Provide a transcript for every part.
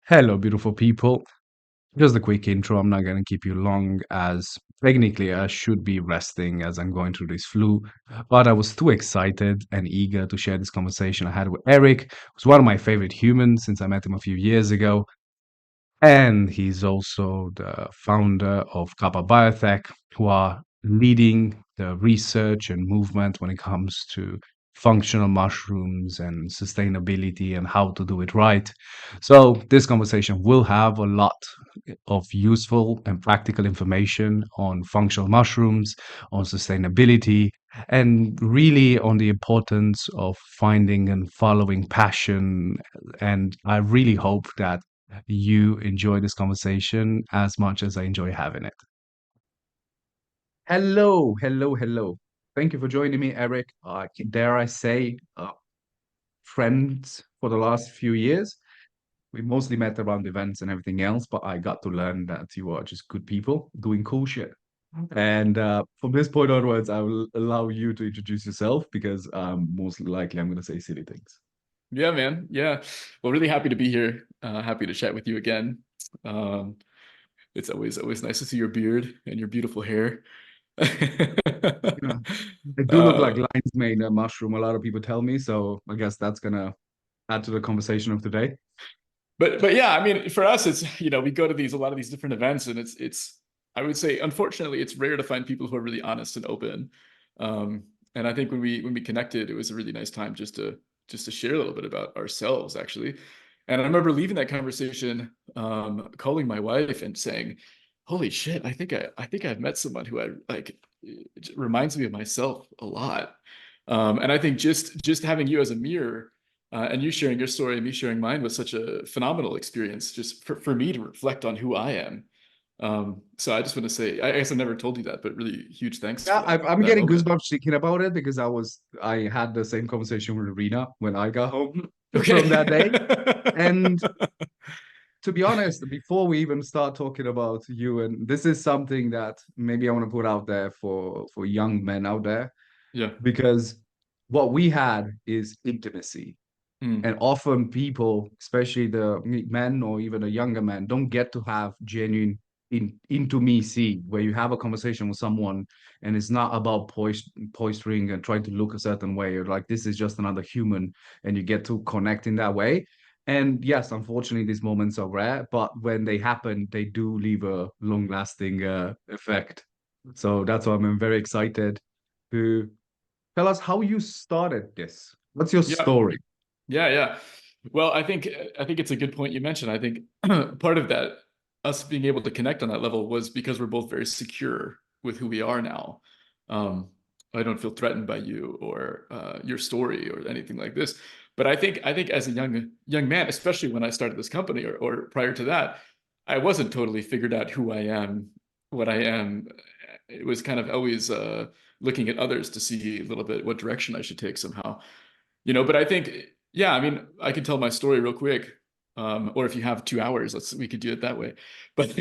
Hello, beautiful people. Just a quick intro. I'm not going to keep you long, as technically I should be resting as I'm going through this flu. But I was too excited and eager to share this conversation I had with Eric, who's one of my favorite humans since I met him a few years ago. And he's also the founder of Kappa Biotech, who are leading the research and movement when it comes to functional mushrooms and sustainability and how to do it right. So, this conversation will have a lot of useful and practical information on functional mushrooms, on sustainability, and really on the importance of finding and following passion. And I really hope that you enjoy this conversation as much as I enjoy having it. Hello, hello, hello. Thank you for joining me, Eric. Dare I say, friends for the last few years. We mostly met around events and everything else, but I got to learn that you are just good people doing cool shit. And from this point onwards, I will allow you to introduce yourself because most likely I'm going to say silly things. Yeah, man. Yeah. Well, really happy to be here. Happy to chat with you again. Um, it's always nice to see your beard and your beautiful hair. Yeah. I do look like uh, lion's mane mushroom, a lot of people tell me, so I guess that's gonna add to the conversation of today. but yeah, I mean, for us, it's we go to a lot of these different events, and it's I would say, unfortunately, it's rare to find people who are really honest and open. And I think when we connected, it was a really nice time just to share a little bit about ourselves, actually. And I remember leaving that conversation, calling my wife and saying, "Holy shit, I think I've met someone who I like. It reminds me of myself a lot." And I think just having you as a mirror, and you sharing your story and me sharing mine was such a phenomenal experience just for me to reflect on who I am. So I just want to say, I guess I never told you that, but really huge thanks Yeah, for that I'm that getting moment. goosebumps thinking about it because I had the same conversation with Rena when I got home Okay. from that day. And to be honest, before we even start talking about you, and this is something that maybe I want to put out there for young men out there, Yeah. because what we had is intimacy. Mm. And often people, especially the men or even the younger men, don't get to have genuine intimacy where you have a conversation with someone and it's not about posturing and trying to look a certain way. You're like, this is just another human, and you get to connect in that way. And yes, unfortunately, these moments are rare, but when they happen, they do leave a long-lasting effect. So that's why I'm very excited to tell us how you started this. What's your Yeah. story? Yeah. Well, I think it's a good point you mentioned. I think part of that, us being able to connect on that level, was because we're both very secure with who we are now. Um, I don't feel threatened by you or your story or anything like this. But I think as a young man, especially when I started this company or prior to that, I wasn't totally figured out who I am, what I am. It was kind of always looking at others to see a little bit what direction I should take somehow. But I think, yeah, I mean, I can tell my story real quick. Or if you have 2 hours, we could do it that way. But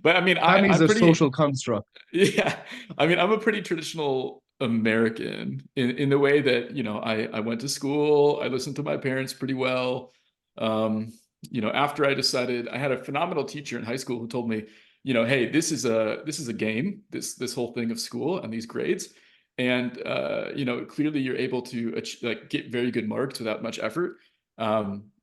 but I mean, Time is I'm a pretty, social construct. yeah. I mean, I'm a pretty traditional American in the way that, I went to school, I listened to my parents pretty well. Um, after I decided, I had a phenomenal teacher in high school who told me, hey, this is a game, this whole thing of school and these grades. And clearly you're able to like get very good marks without much effort.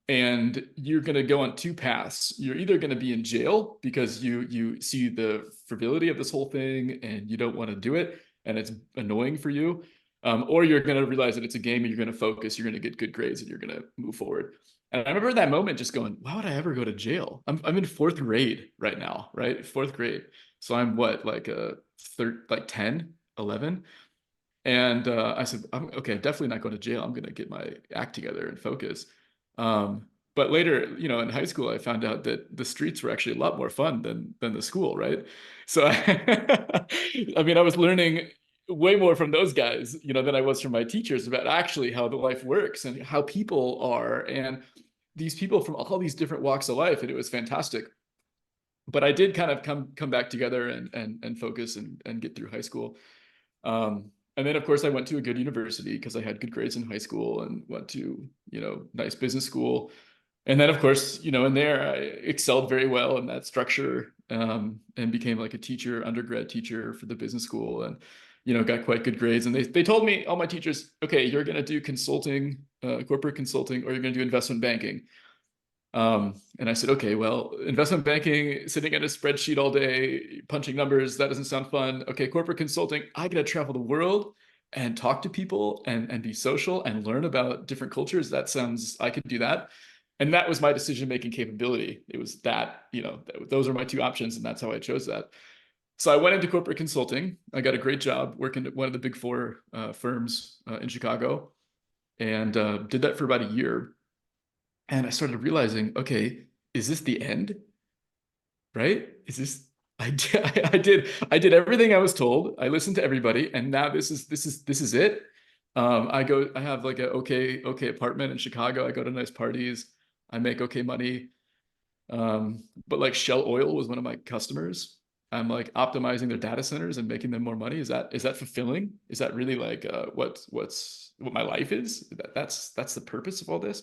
And you're going to go on two paths. You're either going to be in jail because you see the frivolity of this whole thing and you don't want to do it and it's annoying for you, or you're going to realize that it's a game and you're going to focus, you're going to get good grades, and you're going to move forward. And I remember that moment just going, why would I ever go to jail? I'm in fourth grade right now, right? Fourth grade. So I'm what, like a third, like 10, 11. And I said, I'm okay, definitely not going to jail. I'm going to get my act together and focus. But later, in high school, I found out that the streets were actually a lot more fun than the school, right? So I mean, I was learning way more from those guys, than I was from my teachers about actually how the life works and how people are, and these people from all these different walks of life, and it was fantastic. But I did kind of come back together and focus and get through high school. And then, of course, I went to a good university because I had good grades in high school and went to, nice business school. And then, of course, in there, I excelled very well in that structure, and became like a teacher, undergrad teacher for the business school, and got quite good grades. And they told me, all my teachers, okay, you're going to do consulting, corporate consulting, or you're going to do investment banking. And I said, okay, well, investment banking, sitting at a spreadsheet all day, punching numbers, that doesn't sound fun. Okay, corporate consulting, I get to travel the world and talk to people and be social and learn about different cultures. That sounds, I could do that. And that was my decision-making capability. It was that, those are my two options, and that's how I chose that. So I went into corporate consulting. I got a great job working at one of the big four firms in Chicago, and did that for about a year. And I started realizing, okay, is this the end? Right? Is this I did everything I was told. I listened to everybody, and now this is it. I have like a okay apartment in Chicago. I go to nice parties. I make okay money. But like Shell Oil was one of my customers. I'm like optimizing their data centers and making them more money. Is that fulfilling? Is that really like what my life is? That's the purpose of all this?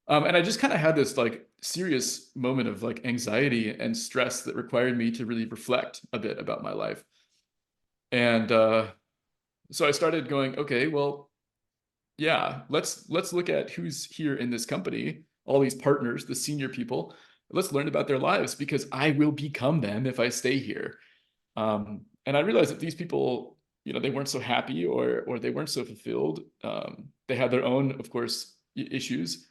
And I just kind of had this like serious moment of like anxiety and stress that required me to really reflect a bit about my life. And so I started going, okay, well, yeah, let's look at who's here in this company, all these partners, the senior people. Let's learn about their lives, because I will become them if I stay here. And I realized that these people, they weren't so happy, or they weren't so fulfilled. They had their own, of course, issues.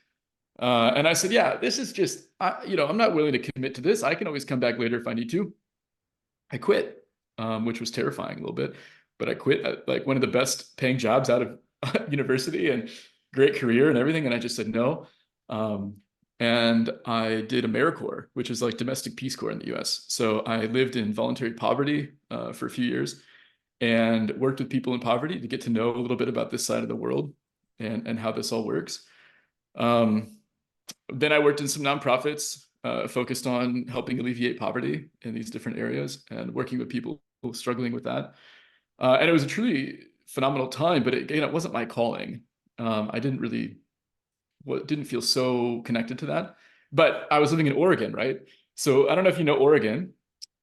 And I said, yeah, this is just, I'm not willing to commit to this. I can always come back later if I need to. I quit, which was terrifying a little bit, but I quit at like one of the best paying jobs out of university, and great career and everything. And I just said no. Um, and I did AmeriCorps, which is like domestic Peace Corps in the US. So I lived in voluntary poverty for a few years, and worked with people in poverty to get to know a little bit about this side of the world, and how this all works. Um, then I worked in some nonprofits focused on helping alleviate poverty in these different areas, and working with people struggling with that. And it was a truly phenomenal time, but again, it wasn't my calling. I didn't feel so connected to that. But I was living in Oregon, right? So I don't know if you know Oregon,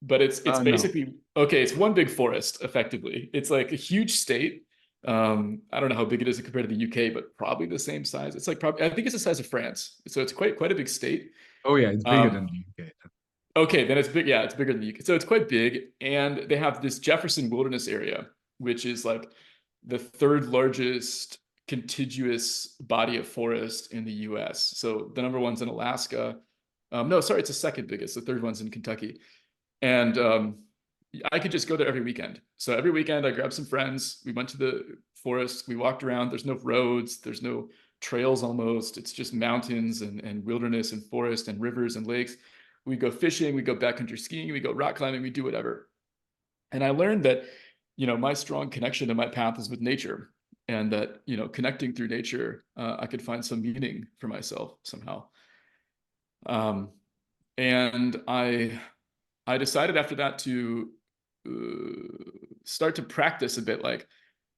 but it's No. basically okay. It's one big forest, effectively. It's like a huge state. I don't know how big it is compared to the UK, but probably the same size. It's like probably, I think it's the size of France. So it's quite a big state. Oh yeah, it's bigger than Um, the UK. okay, then it's big. Yeah, it's bigger than the UK. So it's quite big, and they have this Jefferson Wilderness area, which is like the third largest contiguous body of forest in the US. So the number one's in Alaska. No, sorry, it's the second biggest. The third one's in Kentucky. And I could just go there every weekend. So every weekend, I grabbed some friends. We went to the forest. We walked around. There's no roads. There's no trails almost. It's just mountains and wilderness and forest and rivers and lakes. We go fishing. We go backcountry skiing. We go rock climbing. We do whatever. And I learned that, my strong connection to my path is with nature, and that, connecting through nature, I could find some meaning for myself somehow. Um, and I decided after that to start to practice a bit, like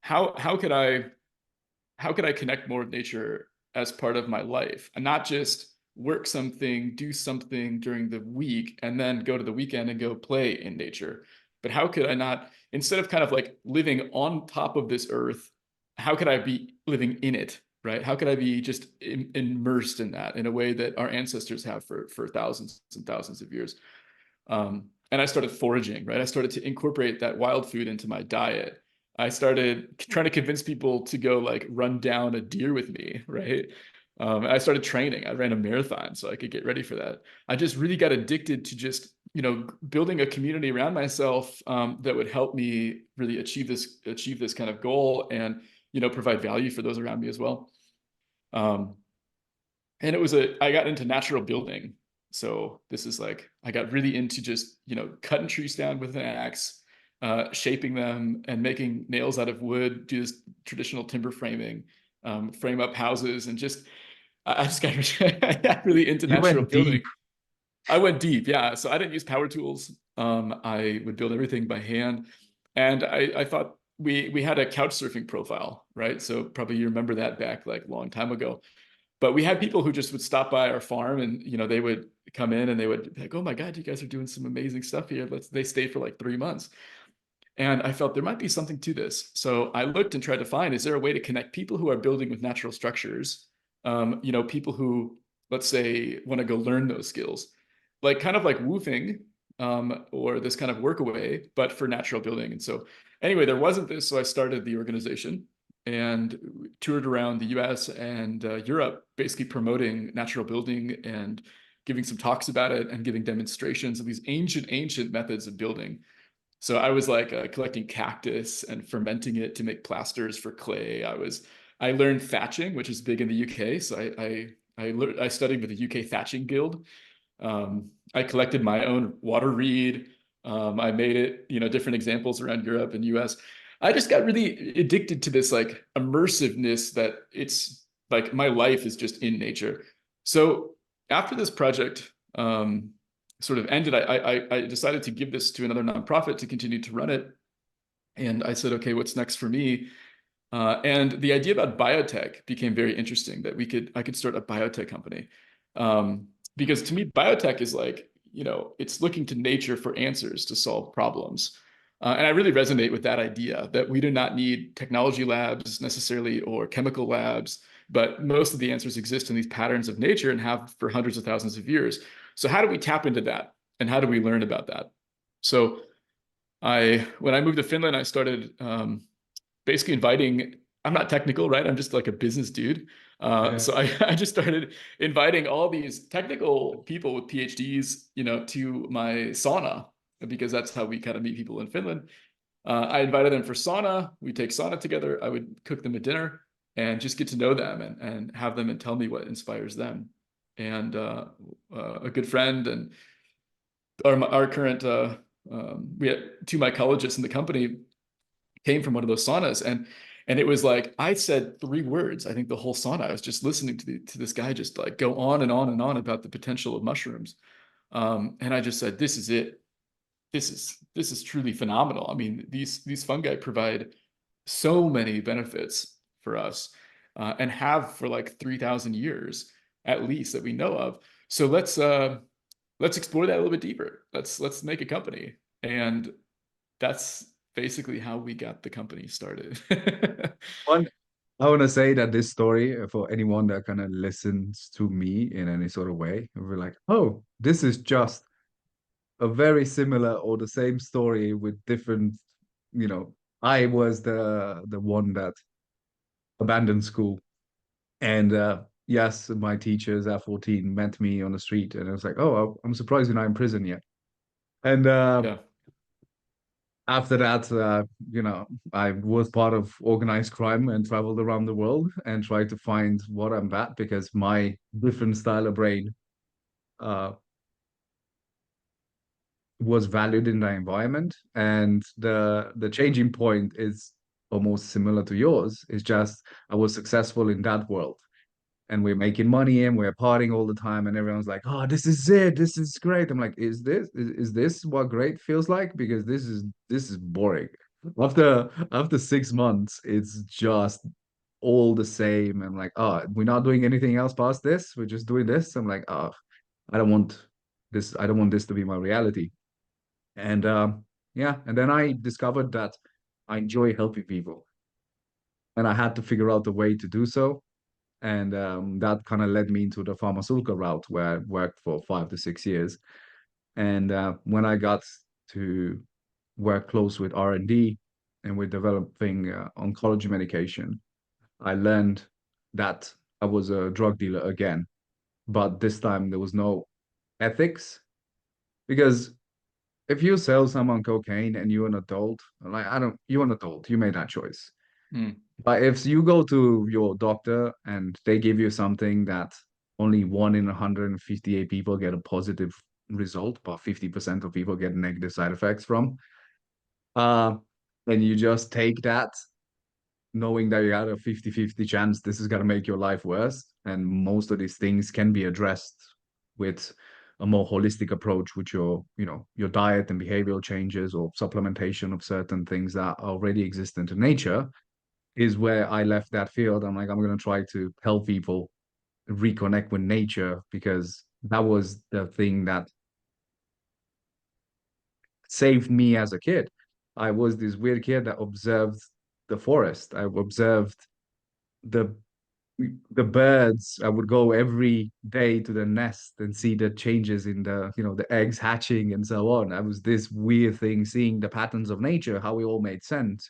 how could I connect more with nature as part of my life, and not just work something, do something during the week, and then go to the weekend and go play in nature. But how could I not, instead of kind of like living on top of this earth, how could I be living in it, right? How could I be just immersed in that in a way that our ancestors have for thousands and thousands of years? And I started foraging, right? I started to incorporate that wild food into my diet. I started trying to convince people to go like run down a deer with me, right? I started training. I ran a marathon so I could get ready for that. I just really got addicted to just, building a community around myself, that would help me really achieve this kind of goal, and, provide value for those around me as well. Um, and I got into natural building. So this is like, I got really into just, cutting trees down with an axe, shaping them and making nails out of wood, do this traditional timber framing, frame up houses, and just, I just got, I got really into You natural went building. deep. I went deep. Yeah. So I didn't use power tools. I would build everything by hand. And I thought we had a couch surfing profile, right? So probably you remember that back like a long time ago. But we had people who just would stop by our farm, and they would come in and they would be like, "Oh my God, you guys are doing some amazing stuff here." They stayed for like 3 months. And I felt there might be something to this. So I looked and tried to find, is there a way to connect people who are building with natural structures, people who, let's say, want to go learn those skills, like kind of like woofing, or this kind of workaway, but for natural building. And so anyway, there wasn't this. So I started the organization and toured around the US and Europe, basically promoting natural building and giving some talks about it and giving demonstrations of these ancient methods of building. So I was like collecting cactus and fermenting it to make plasters for clay. I learned thatching, which is big in the UK. So I studied with the UK Thatching Guild. I collected my own water reed. I made it, different examples around Europe and US. I just got really addicted to this like immersiveness that it's like my life is just in nature. So after this project, sort of ended, I decided to give this to another nonprofit to continue to run it. And I said, okay, what's next for me? And the idea about biotech became very interesting, that I could start a biotech company. Because to me, biotech is like, it's looking to nature for answers to solve problems. And I really resonate with that idea that we do not need technology labs necessarily or chemical labs, but most of the answers exist in these patterns of nature and have for hundreds of thousands of years. So how do we tap into that? And how do we learn about that? So when I moved to Finland, I started basically inviting, I'm not technical, right? I'm just like a business dude. Yeah. So I just started inviting all these technical people with PhDs, to my sauna, because that's how we kind of meet people in Finland. I invited them for sauna. We take sauna together. I would cook them a dinner and just get to know them and have them and tell me what inspires them. And a good friend and our current, we had two mycologists in the company came from one of those saunas, and it was like I said 3 words. I think the whole sauna. I was just listening to this guy just like go on and on and on about the potential of mushrooms, and I just said, "This is it. This is truly phenomenal." I mean, these fungi provide so many benefits for us, and have for like 3,000 years at least that we know of. So let's explore that a little bit deeper. Let's make a company, and that's basically how we got the company started. One, I want to say that this story, for anyone that kind of listens to me in any sort of way, we're like, oh, this is just a very similar or the same story with different, you know, I was the one that abandoned school. And yes, my teachers at 14 met me on the street and I was like, oh, I'm surprised you're not in prison yet. And Yeah. after that, I was part of organized crime and traveled around the world and tried to find what I'm at because my different style of brain uh, was valued in the environment. And the changing point is almost similar to yours. It's just I was successful in that world and we're making money and we're partying all the time and everyone's like, oh, this is it, this is great. I'm like, is this what great feels like? Because this is boring. After 6 months it's just all the same. I'm like, oh, we're not doing anything else past this, we're just doing this. I'm like, oh, I don't want I don't want this to be my reality. And yeah, and then I discovered that I enjoy helping people and I had to figure out a way to do so. And that kind of led me into the pharmaceutical route where I worked for 5 to 6 years. And when I got to work close with R&D and with developing oncology medication, I learned that I was a drug dealer again. But this time there was no ethics because if you sell someone cocaine and you're an adult, like I don't, you're an adult, you made that choice. Mm. But if you go to your doctor and they give you something that only 1 in 158 people get a positive result, but 50% of people get negative side effects from, uh, then you just take that knowing that you got a 50-50 chance this is going to make your life worse. And most of these things can be addressed with a more holistic approach with your diet and behavioral changes or supplementation of certain things that already exist into nature is where I left that field. I'm like, I'm going to try to help people reconnect with nature because that was the thing that saved me as a kid. I was this weird kid that observed the forest. I observed the the birds. I would go every day to the nest and see the changes in the, the eggs hatching and so on. I was this weird thing seeing the patterns of nature, how it all made sense.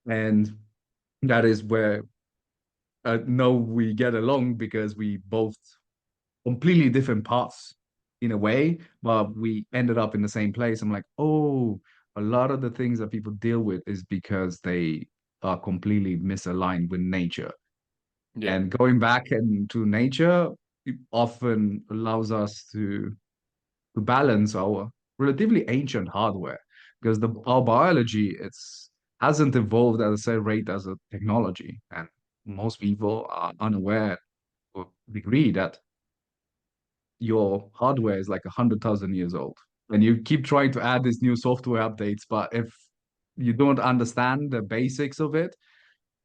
And that is where know we get along because we both completely different paths in a way, but we ended up in the same place. I'm like, oh, a lot of the things that people deal with is because they are completely misaligned with nature. Yeah. And going back into nature it often allows us to balance our relatively ancient hardware because the our biology it's hasn't evolved at the same rate as a technology. And most people are unaware or degree that your hardware is like 100,000 years old. And you keep trying to add these new software updates, but if you don't understand the basics of it,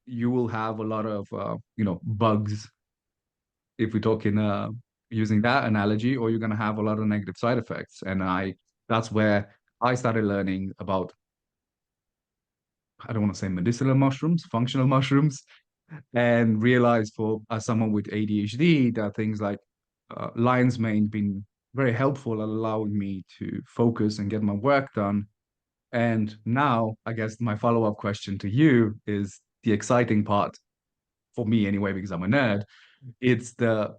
you will have a lot of bugs if we're talking using that analogy, or you're going to have a lot of negative side effects. And I that's where I started learning about, I don't want to say medicinal mushrooms, functional mushrooms, and realized for as someone with ADHD that things like lion's mane been very helpful at allowing me to focus and get my work done. And now, I guess my follow-up question to you is the exciting part for me anyway, because I'm a nerd. It's the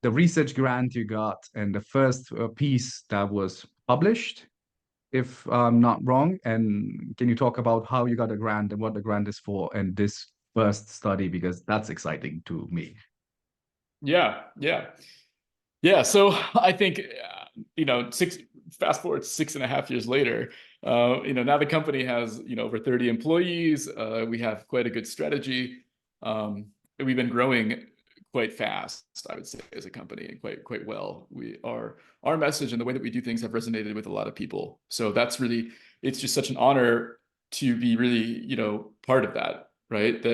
research grant you got and the first piece that was published, if I'm not wrong. And can you talk about how you got a grant and what the grant is for and this first study? Because that's exciting to me. Yeah. Yeah. Yeah. So I think, fast forward 6.5 years later, now the company has, over 30 employees. We have quite a good strategy. And we've been growing quite fast, I would say, as a company, and quite well. Our message and the way that we do things have resonated with a lot of people. So it's just such an honor to be really, part of that, right?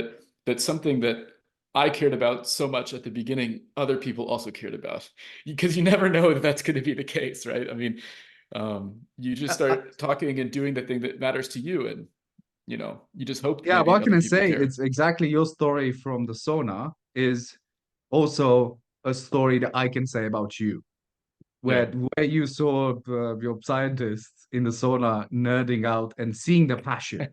That's something that I cared about so much at the beginning, other people also cared about, because you never know that that's going to be the case, right? I mean, you just start talking and doing the thing that matters to you, and you just hope that Yeah, maybe what can other I people say? care. It's exactly your story from the sauna is also a story that I can say about you, Yeah. where you saw your scientists in the sauna nerding out and seeing the passion.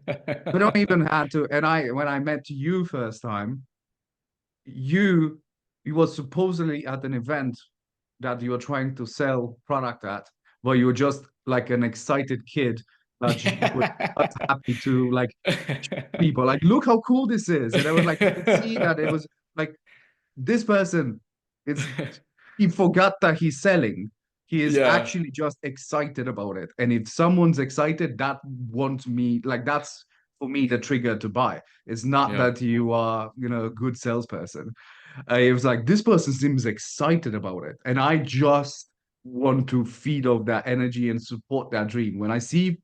We don't even have to. And when I met you first time, you you were supposedly at an event that you were trying to sell product at, where you were just like an excited kid that was just happy to like people like, look how cool this is. And I was like, you could see that it was like this person is he forgot that he's selling. He is Yeah. actually just excited about it. And if someone's excited, that wants me like that's for me the trigger to buy. It's not Yeah. that you are, a good salesperson. It was like this person seems excited about it, and I just want to feed off that energy and support that dream. When I see,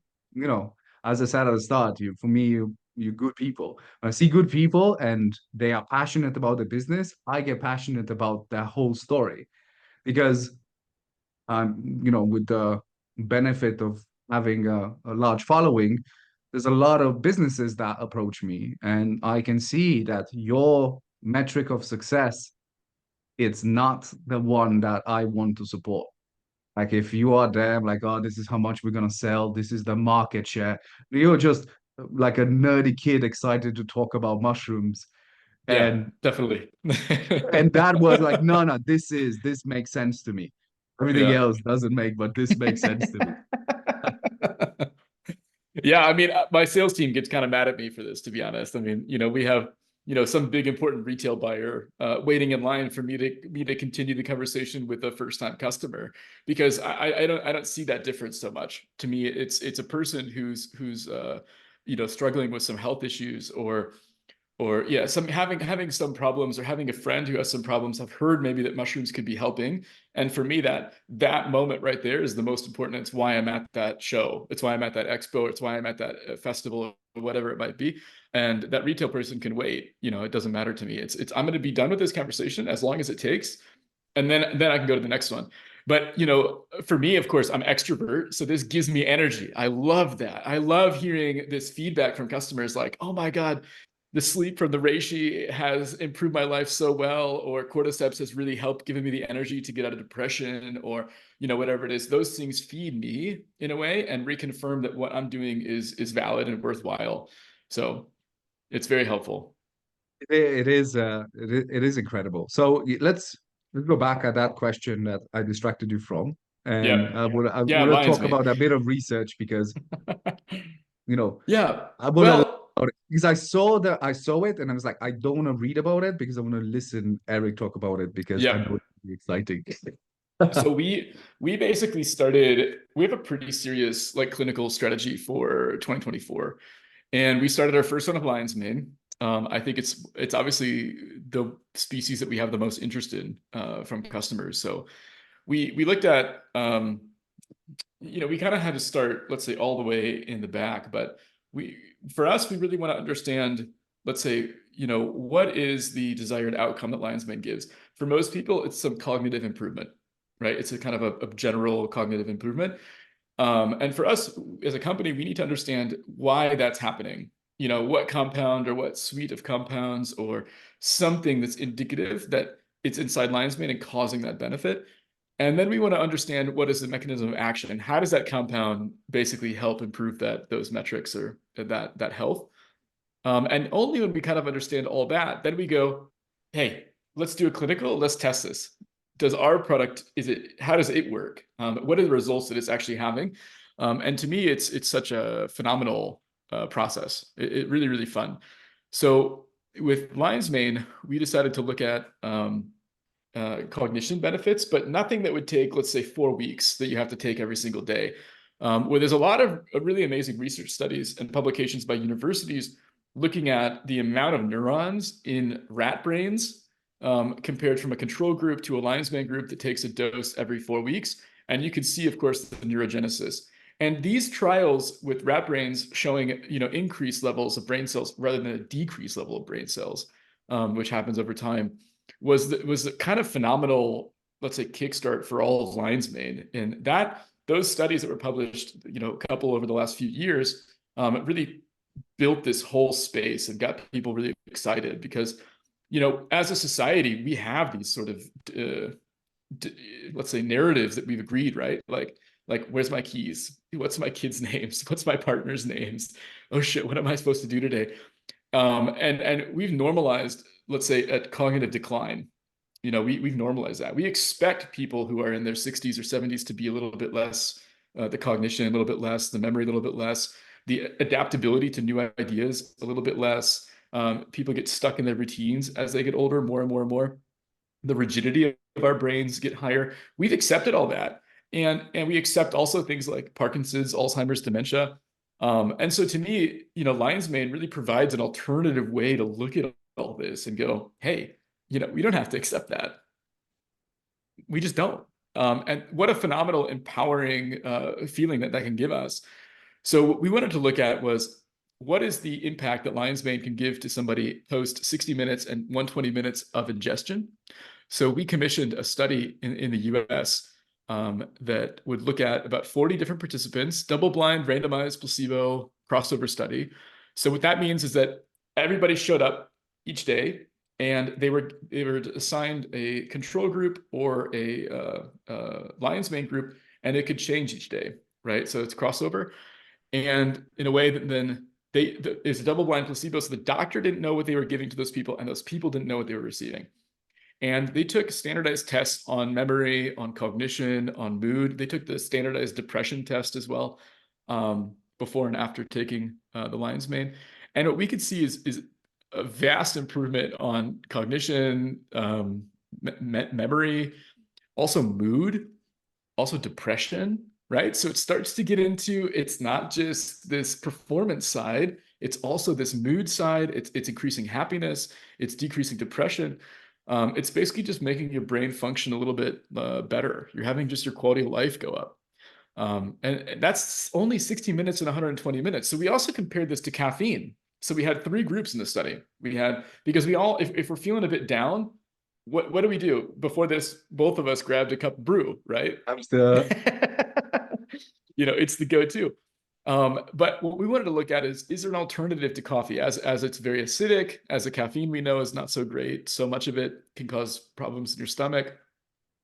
as I said at the start, for me, you good people. When I see good people and they are passionate about the business, I get passionate about that whole story because with the benefit of having a large following, there's a lot of businesses that approach me, and I can see that your metric of success, it's not the one that I want to support. Like if you are there, I'm like, oh, this is how much we're gonna sell, this is the market share. You're just like a nerdy kid excited to talk about mushrooms. Yeah, And definitely. that was like, no, no, this makes sense to me. Everything Yeah. else doesn't make, but this makes sense to me. Yeah, I mean, my sales team gets kind of mad at me for this, to be honest. I mean, we have, some big important retail buyer waiting in line for me to continue the conversation with a first time customer, because I don't see that difference so much. To me, it's a person who's struggling with some health issues, or yeah, some having some problems, or having a friend who has some problems. I've heard maybe that mushrooms could be helping, and for me, that moment right there is the most important. It's why I'm at that show, it's why I'm at that expo, it's why I'm at that festival whatever it might be. And that retail person can wait. It doesn't matter to me. I'm going to be done with this conversation as long as it takes. And then I can go to the next one. But for me, of course, I'm extrovert, so this gives me energy. I love that. I love hearing this feedback from customers like, oh my God, the sleep from the reishi has improved my life so well, or cordyceps has really helped giving me the energy to get out of depression, or whatever it is. Those things feed me in a way and reconfirm that what I'm doing is valid and worthwhile. So it's very helpful. It is incredible. So let's go back at that question that I distracted you from, and Yeah. I Yeah, want to lion's talk mane. about a bit of research because you know Yeah. I want to Well, because I saw it and I was like I don't want to read about it because I want to listen Eric talk about it because I know yeah. it's really exciting. So we basically started, we have a pretty serious like clinical strategy for 2024. And we started our first one of lion's mane. I think it's obviously the species that we have the most interest in from customers. So we looked at we kind of had to start, let's say, all the way in the back, but we for us, we really want to understand, let's say, what is the desired outcome that lion's mane gives. For most people, it's some cognitive improvement, right? It's a kind of a general cognitive improvement. And for us as a company, we need to understand why that's happening. What compound or what suite of compounds or something that's indicative that it's inside lion's mane and causing that benefit. And then we want to understand what is the mechanism of action and how does that compound basically help improve those metrics or that health. And only when we kind of understand all that, then we go, hey, let's do a clinical, let's test this. Does our product, how does it work? What are the results that it's actually having? And to me, it's such a phenomenal process. It really, really fun. So with lion's mane, we decided to look at cognition benefits, but nothing that would take, let's say, 4 weeks that you have to take every single day. Where there's a lot of really amazing research studies and publications by universities looking at the amount of neurons in rat brains compared from a control group to a lion's mane group that takes a dose every 4 weeks. And you can see, of course, the neurogenesis. And these trials with rat brains showing, increased levels of brain cells rather than a decreased level of brain cells, which happens over time, was the kind of phenomenal, let's say, kickstart for all of lion's mane. And those studies that were published, a couple over the last few years, really built this whole space and got people really excited because, as a society, we have these sort of, let's say, narratives that we've agreed, right? Like, where's my keys? What's my kids' names? What's my partner's names? Oh shit, what am I supposed to do today? And we've normalized, let's say, a cognitive decline. We've normalized that. We expect people who are in their 60s or 70s to be a little bit less, the cognition a little bit less, the memory a little bit less, the adaptability to new ideas a little bit less. People get stuck in their routines as they get older, more and more and more. The rigidity of our brains get higher. We've accepted all that. And we accept also things like Parkinson's, Alzheimer's, dementia. And so to me, lion's mane really provides an alternative way to look at all this and go, hey, we don't have to accept that. We just don't. And what a phenomenal, empowering feeling that can give us. So what we wanted to look at was, what is the impact that lion's mane can give to somebody post 60 minutes and 120 minutes of ingestion? So we commissioned a study in the US that would look at about 40 different participants, double-blind, randomized, placebo, crossover study. So what that means is that everybody showed up each day, and they were assigned a control group or a lion's mane group, and it could change each day, right? So it's crossover, and in a way that then it's a double-blind placebo, so the doctor didn't know what they were giving to those people, and those people didn't know what they were receiving. And they took standardized tests on memory, on cognition, on mood. They took the standardized depression test as well, before and after taking the lion's mane. And what we could see is a vast improvement on cognition, memory, also mood, also depression, right? So it starts to get into, it's not just this performance side, it's also this mood side. It's increasing happiness, it's decreasing depression. It's basically just making your brain function a little bit better. You're having just your quality of life go up. And that's only 60 minutes and 120 minutes. So we also compared this to caffeine. So we had three groups in the study. We had, because we all, if we're feeling a bit down, what do we do? Before this, both of us grabbed a cup of brew, right? I'm still It's the go-to. But what we wanted to look at is there an alternative to coffee, as it's very acidic, as the caffeine we know is not so great. So much of it can cause problems in your stomach.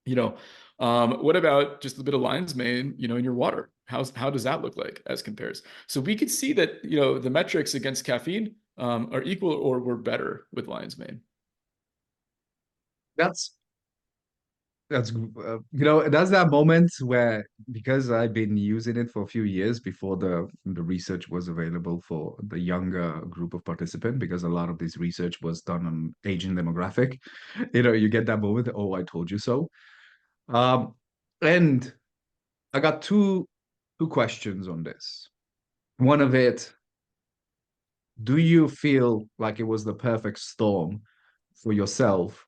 You know, what about just a bit of lion's mane, in your water? How does that look like as compares? So we could see that, the metrics against caffeine are equal or were better with lion's mane. that's that's that moment where, because I've been using it for a few years before the research was available for the younger group of participants, because a lot of this research was done on aging demographic. You get that moment, oh, I told you so. Um, and I got two questions on this. One of it, do you feel like it was the perfect storm for yourself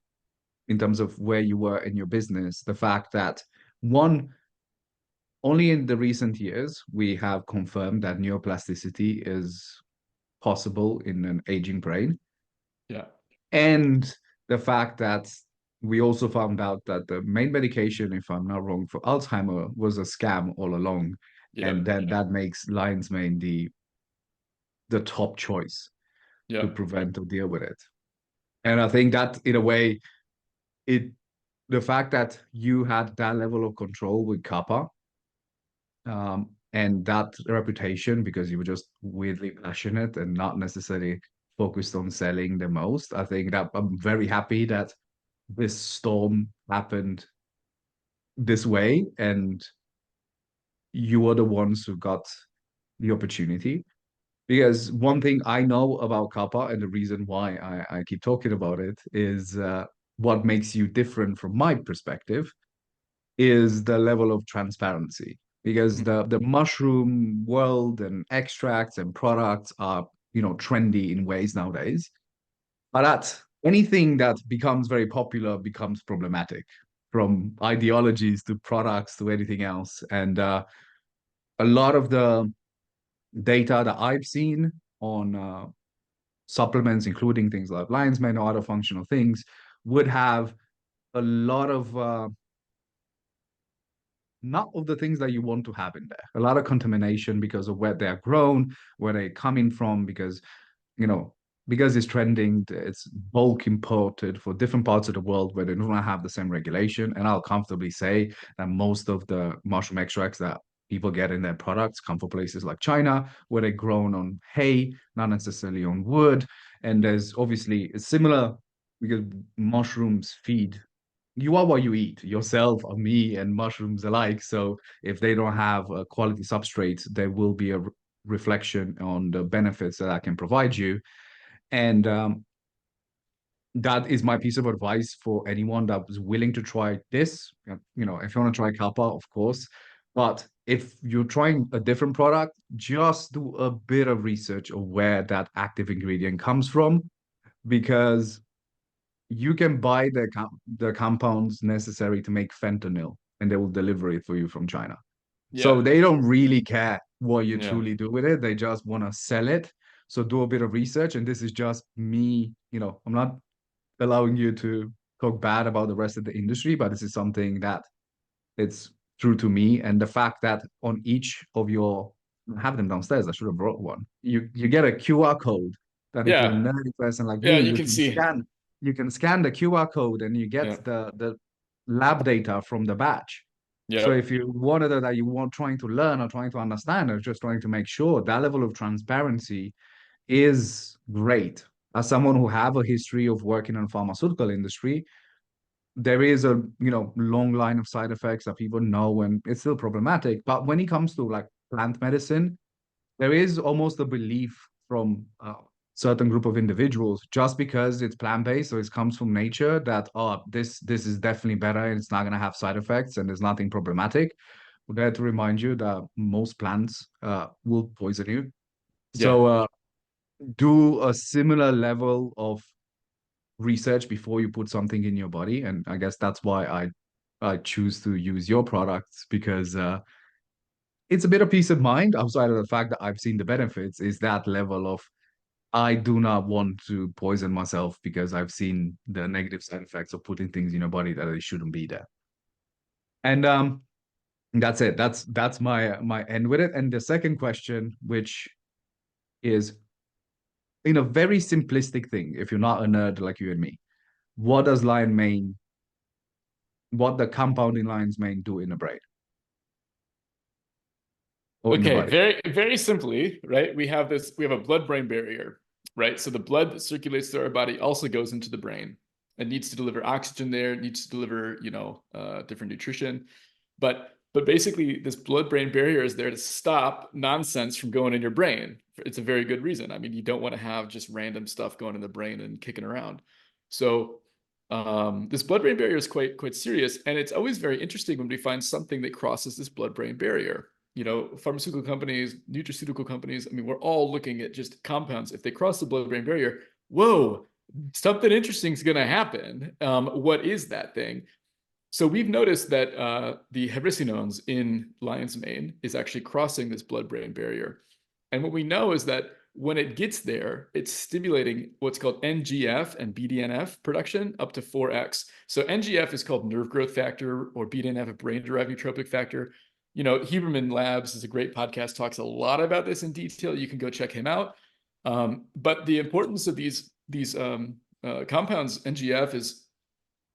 in terms of where you were in your business? The fact that, one, only in the recent years we have confirmed that neuroplasticity is possible in an aging brain, Yeah. and the fact that we also found out that the main medication, if I'm not wrong, for Alzheimer was a scam all along, and Yep. then that makes lion's mane the top choice to Yep. prevent or deal with it. And I think that, in a way, it the fact that you had that level of control with Kappa, and that reputation, because you were just weirdly passionate and not necessarily focused on selling the most. I think that I'm very happy that this storm happened this way, and you are the ones who got the opportunity. Because one thing I know about Kappa, and the reason why I keep talking about it, is what makes you different from my perspective is the level of transparency. Because Mhm. the mushroom world and extracts and products are, trendy in ways nowadays. But that anything that becomes very popular becomes problematic, from ideologies to products to anything else. And a lot of the data that I've seen on supplements, including things like lion's mane or other functional things, would have a lot of not of the things that you want to have in there. A lot of contamination because of where they're grown, where they're coming from, you know, because it's trending, it's bulk imported for different parts of the world where they don't have the same regulation. And I'll comfortably say that most of the mushroom extracts that people get in their products come from places like China, where they're grown on hay, not necessarily on wood. And there's obviously a similar, because mushrooms feed, you are what you eat, yourself or me and mushrooms alike. So if they don't have a quality substrate, there will be a reflection on the benefits that I can provide you. And that is my piece of advice for anyone that was willing to try this. If you want to try Kappa, of course. But if you're trying a different product, just do a bit of research of where that active ingredient comes from, because you can buy the compounds necessary to make fentanyl, and they will deliver it for you from China. So Yeah. they don't really care what you Yeah. truly do with it. They just want to sell it. So do a bit of research. And this is just me, I'm not allowing you to talk bad about the rest of the industry, but this is something that it's true to me. And the fact that on each of your, I have them downstairs, I should have brought one. You get a QR code that, if you're a Yeah. nerdy person like Yeah. me, You can see. you can scan the QR code and you get Yeah. the lab data from the batch. So Yep. if you wanted that you want trying to learn or trying to understand or just trying to make sure, that level of transparency is great. As someone who have a history of working in the pharmaceutical industry, there is a long line of side effects that people know, and it's still problematic. But when it comes to like plant medicine, there is almost a belief from certain group of individuals, just because it's plant-based, so it comes from nature, that, oh, this is definitely better and it's not going to have side effects and there's nothing problematic. We're there to remind you that most plants will poison you. Yeah. So do a similar level of research before you put something in your body. And I guess that's why I choose to use your products, because it's a bit of peace of mind outside of the fact that I've seen the benefits, is that level of I do not want to poison myself because I've seen the negative side effects of putting things in your body that they shouldn't be there. And that's it. That's my end with it. And the second question, which is in a very simplistic thing, if you're not a nerd like you and me, what does lion mane, what the compounding lion's mane do in the brain or in your Okay, body? very simply, right? We have a blood-brain barrier, right? So the blood that circulates through our body also goes into the brain. It needs to deliver oxygen there, it needs to deliver, different nutrition. But basically, this blood-brain barrier is there to stop nonsense from going in your brain. It's a very good reason. I mean, you don't want to have just random stuff going in the brain and kicking around. So this blood-brain barrier is quite serious, and it's always very interesting when we find something that crosses this blood-brain barrier. Pharmaceutical companies, nutraceutical companies, I mean, we're all looking at just compounds. If they cross the blood-brain barrier, whoa, something interesting is going to happen. What is that thing? So we've noticed that the hebricinones in lion's mane is actually crossing this blood-brain barrier. And what we know is that when it gets there, it's stimulating what's called NGF and BDNF production up to 4x. So NGF is called nerve growth factor, or BDNF, a brain-derived neurotrophic factor. Huberman Labs is a great podcast, talks a lot about this in detail. You can go check him out. But the importance of these compounds, NGF, is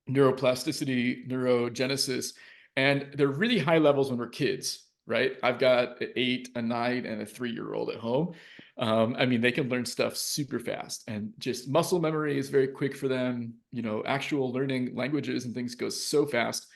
neuroplasticity, neurogenesis, and they're really high levels when we're kids, right? I've got an 8, a 9, and a 3-year-old at home. I mean, they can learn stuff super fast, and just muscle memory is very quick for them. Actual learning languages and things goes so fast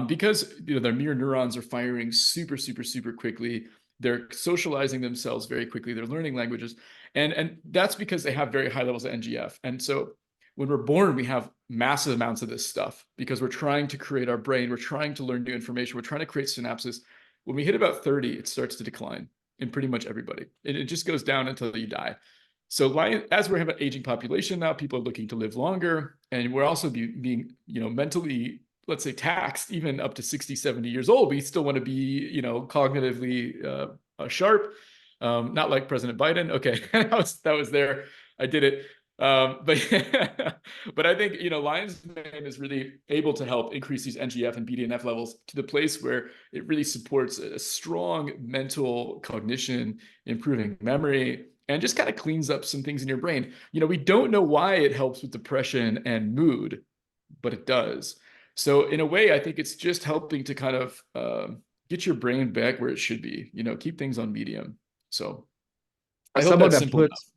because their mirror neurons are firing super, super, super quickly. They're socializing themselves very quickly. They're learning languages, and that's because they have very high levels of NGF. And so when we're born, we have massive amounts of this stuff because we're trying to create our brain. We're trying to learn new information. We're trying to create synapses. When we hit about 30, it starts to decline in pretty much everybody. It just goes down until you die. So as we have an aging population now, people are looking to live longer, and we're also being mentally, let's say, taxed even up to 60, 70 years old. We still want to be, cognitively sharp. Not like President Biden. Okay, that was there. I did it. But but I think lion's mane is really able to help increase these NGF and BDNF levels to the place where it really supports a strong mental cognition, improving memory, and just kind of cleans up some things in your brain. We don't know why it helps with depression and mood, but it does. So in a way, I think it's just helping to kind of get your brain back where it should be. Keep things on medium. So I As hope someone that's that simple enough. puts,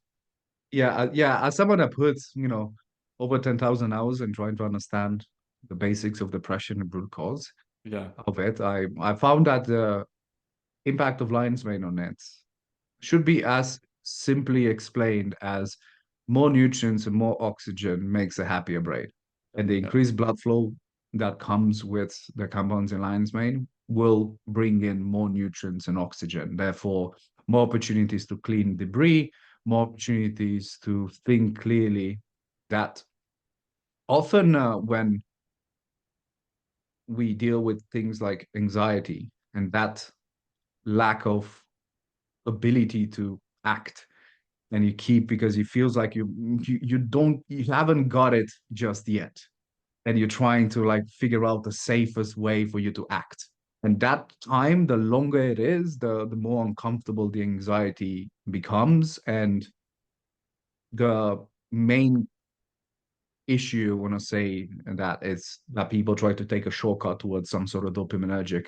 yeah, as someone that puts, over 10,000 hours in trying to understand the basics of depression and root cause Yeah. of it, I found that the impact of lion's mane on it should be as simply explained as more nutrients and more oxygen makes a happier brain. And the Yeah. increased blood flow that comes with the compounds in lion's mane will bring in more nutrients and oxygen. Therefore, more opportunities to clean debris, more opportunities to think clearly. That often when we deal with things like anxiety and that lack of ability to act, and you keep because it feels like you haven't got it just yet, and you're trying to like figure out the safest way for you to act, and that time, the longer it is, the more uncomfortable the anxiety becomes. And the main issue I want to say that is that people try to take a shortcut towards some sort of dopaminergic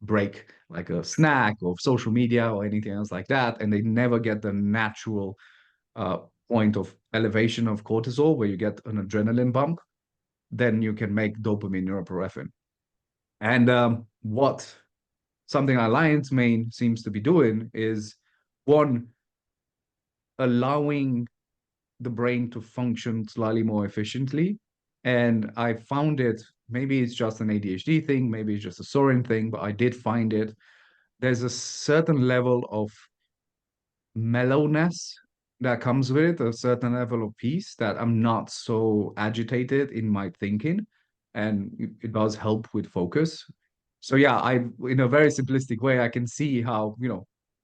break, like a snack or social media or anything else like that, and they never get the natural uh, point of elevation of cortisol where you get an adrenaline bump. Then you can make dopamine norepinephrine. And what something like lion's mane seems to be doing is, one, allowing the brain to function slightly more efficiently. And I found it, maybe it's just an ADHD thing, maybe it's just a Soren thing, but I did find it. There's a certain level of mellowness that comes with it, a certain level of peace that I'm not so agitated in my thinking. And it does help with focus. So yeah, in a very simplistic way, I can see how,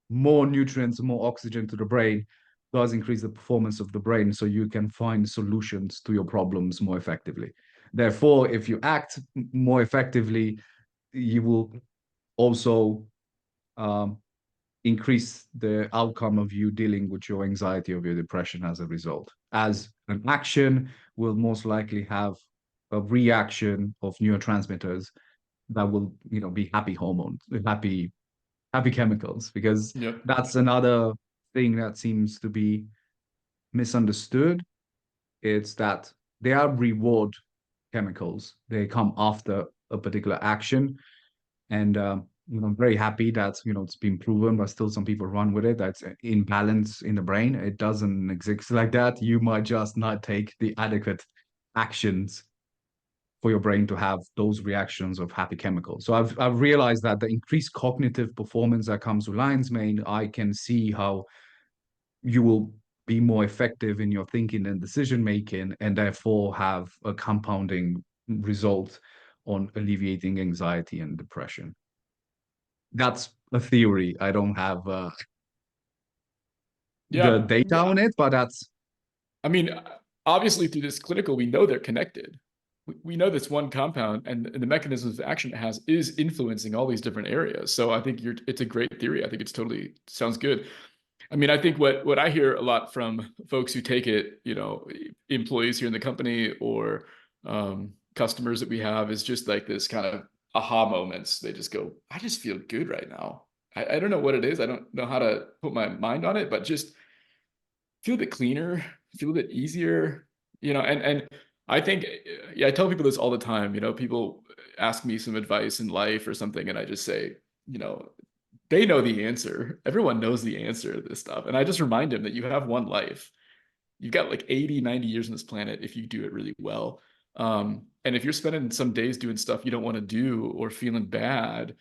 more nutrients, more oxygen to the brain does increase the performance of the brain, so you can find solutions to your problems more effectively. Therefore, if you act more effectively, you will also um, increase the outcome of you dealing with your anxiety or your depression as a result. As an action will most likely have a reaction of neurotransmitters that will, be happy hormones, happy chemicals, because Yep. that's another thing that seems to be misunderstood. It's that they are reward chemicals. They come after a particular action. And I'm very happy that it's been proven, but still some people run with it. That's imbalance in the brain. It doesn't exist like that. You might just not take the adequate actions for your brain to have those reactions of happy chemicals. So I've realized that the increased cognitive performance that comes with lion's mane, I can see how you will be more effective in your thinking and decision making, and therefore have a compounding result on alleviating anxiety and depression. That's a theory. I don't have the Yeah. data on it, but that's I mean, obviously through this clinical, we know they're connected. We know this one compound and the mechanisms of action it has is influencing all these different areas. So I think it's a great theory. I think it's totally sounds good. I mean, I think what I hear a lot from folks who take it, employees here in the company or customers that we have is just like this kind of aha moments. They just go, I just feel good right now. I don't know what it is. I don't know how to put my mind on it, but just feel a bit cleaner, feel a bit easier, and I think, yeah, I tell people this all the time. People ask me some advice in life or something, and I just say, they know the answer. Everyone knows the answer to this stuff. And I just remind them that you have one life. You've got like 80, 90 years on this planet if you do it really well. And if you're spending some days doing stuff you don't want to do or feeling bad,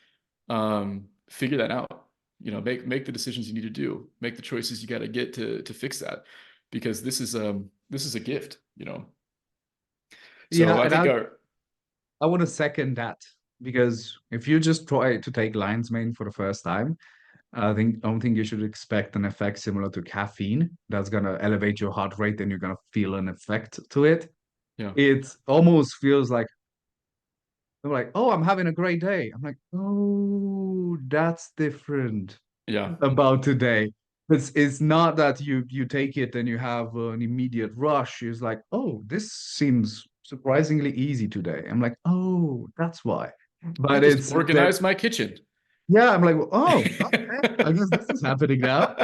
figure that out. Make the decisions you need to do. Make the choices you got to get to fix that, because this is a gift. yeah, So I and think I our I want to second that, because if you just try to take lion's mane for the first time, I don't think you should expect an effect similar to caffeine that's gonna elevate your heart rate and you're gonna feel an effect to it. yeah It almost feels like they're like, oh, I'm having a great day. I'm like, oh, that's different yeah about today. It's not that you take it and you have an immediate rush. It's like, oh, this seems surprisingly easy today. I'm like, oh, that's why. I But just it's there. organized my kitchen. Yeah, I'm like, oh, okay. I guess this is happening now.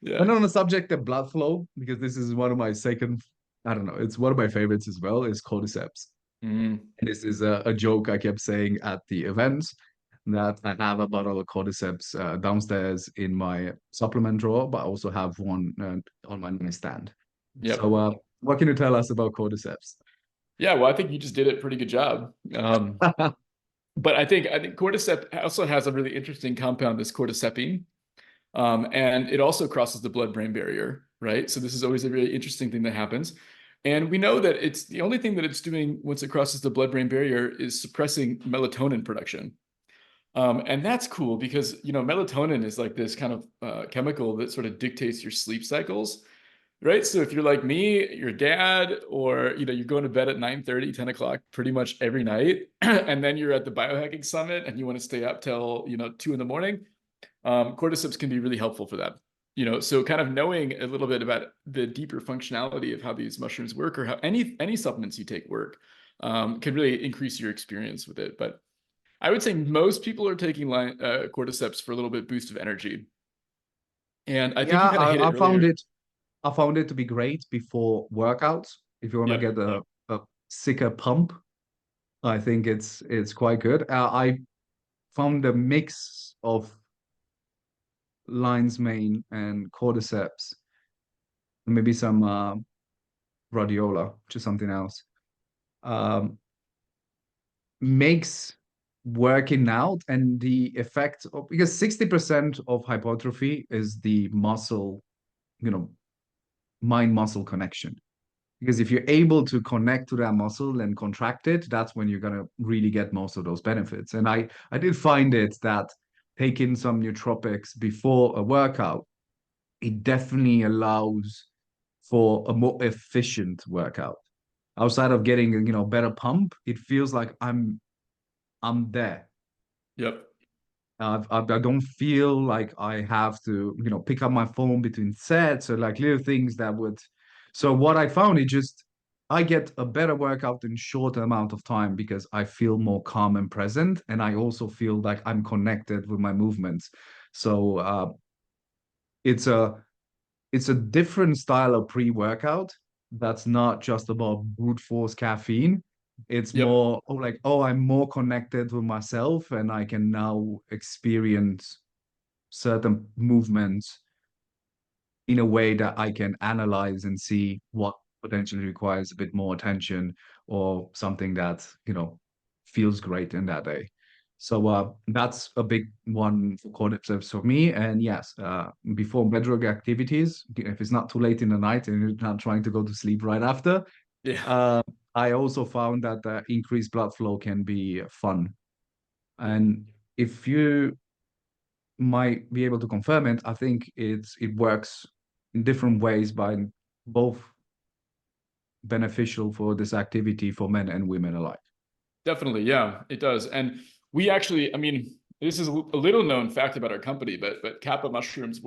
Yeah. And on the subject of blood flow, because this is one of my second, I don't know, it's one of my favorites as well, is cordyceps. Mm. And this is a joke I kept saying at the events, that I have a bottle of cordyceps downstairs in my supplement drawer, but I also have one on my nightstand. So, Yep. what can you tell us about cordyceps? Yeah. Well, I think you just did a pretty good job. But I think cordyceps also has a really interesting compound, this cordycepine, and it also crosses the blood-brain barrier, right? So this is always a really interesting thing that happens. And we know that it's the only thing that it's doing once it crosses the blood-brain barrier is suppressing melatonin production. And that's cool because melatonin is like this kind of chemical that sort of dictates your sleep cycles, right? So if you're like me, your dad, or you're going to bed at 9:30, 10 o'clock pretty much every night, and then you're at the biohacking summit and you want to stay up till 2 in the morning, cordyceps can be really helpful for that. So kind of knowing a little bit about the deeper functionality of how these mushrooms work, or how any supplements you take work, can really increase your experience with it. But I would say most people are taking cordyceps for a little bit boost of energy. And I think Yeah, you kind of hit it earlier. I found it to be great before workouts. If you want to Yep. get a sicker pump, I think it's quite good. I found a mix of lion's mane and cordyceps, and maybe some rhodiola, which is something else. Um, Makes working out and the effect of, because 60% of hypertrophy is the muscle, you know, mind muscle connection. Because if you're able to connect to that muscle and contract it, that's when you're gonna really get most of those benefits. And I did find it that taking some nootropics before a workout, it definitely allows for a more efficient workout. Outside of getting, better pump, it feels like I'm there. Yep. I don't feel like I have to, pick up my phone between sets or like little things that would. So what I found is just I get a better workout in shorter amount of time because I feel more calm and present, and I also feel like I'm connected with my movements. So it's a it's a different style of pre-workout that's not just about brute force caffeine. It's Yep. more like, oh, I'm more connected with myself and I can now experience certain movements in a way that I can analyze and see what potentially requires a bit more attention or something that, feels great in that day. So that's a big one for quadriceps for me. And yes, before bedrock activities, if it's not too late in the night and you're not trying to go to sleep right after, Yeah. uh, I also found that increased blood flow can be fun. And if you might be able to confirm it, I think it works in different ways, by both beneficial for this activity for men and women alike. Definitely, yeah, it does. And we actually, I mean, this is a little known fact about our company, but Kappa mushrooms,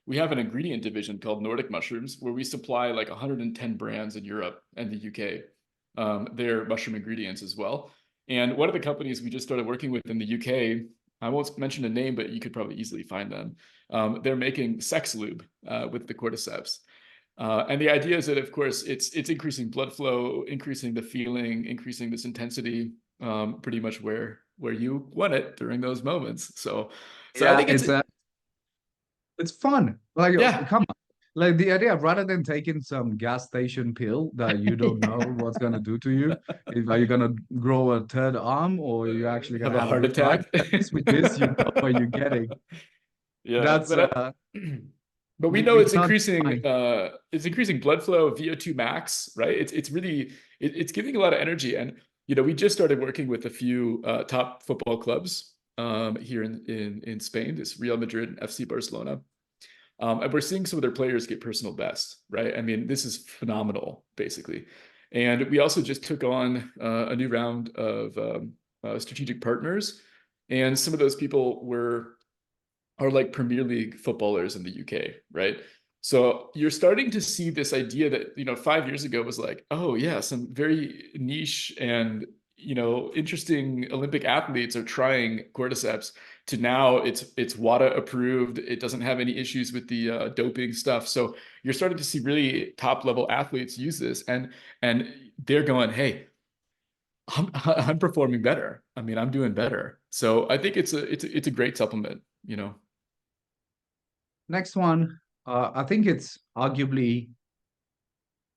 we have an ingredient division called Nordic Mushrooms, where we supply like 110 brands in Europe and the UK, their mushroom ingredients as well. And one of the companies we just started working with in the UK, I won't mention a name, but you could probably easily find them. They're making sex lube with the cordyceps. And the idea is that, of course, it's increasing blood flow, increasing the feeling, increasing this intensity, pretty much where you want it during those moments. So I Yeah, think it's fun. Like, yeah, come on. Like the idea, rather than taking some gas station pill that you don't know what's gonna do to you, if are you gonna grow a third arm or you're actually have gonna a have a heart good time? attack. At least with this, you know what you're getting. Yeah, That's but we know we cannot define. it's increasing blood flow, VO2 max, right? It's really it's giving a lot of energy. And we just started working with a few top football clubs here in Spain, this Real Madrid and FC Barcelona. And we're seeing some of their players get personal best, right? I mean, this is phenomenal, basically. And we also just took on a new round of strategic partners, and some of those people are like Premier League footballers in the UK, right? So you're starting to see this idea that 5 years ago was like, oh yeah, some very niche and interesting Olympic athletes are trying cordyceps, to now it's WADA approved. It doesn't have any issues with the doping stuff. So you're starting to see really top level athletes use this, and they're going, hey, I'm performing better. I mean, I'm doing better. So I think it's a great supplement. Next one, I think it's arguably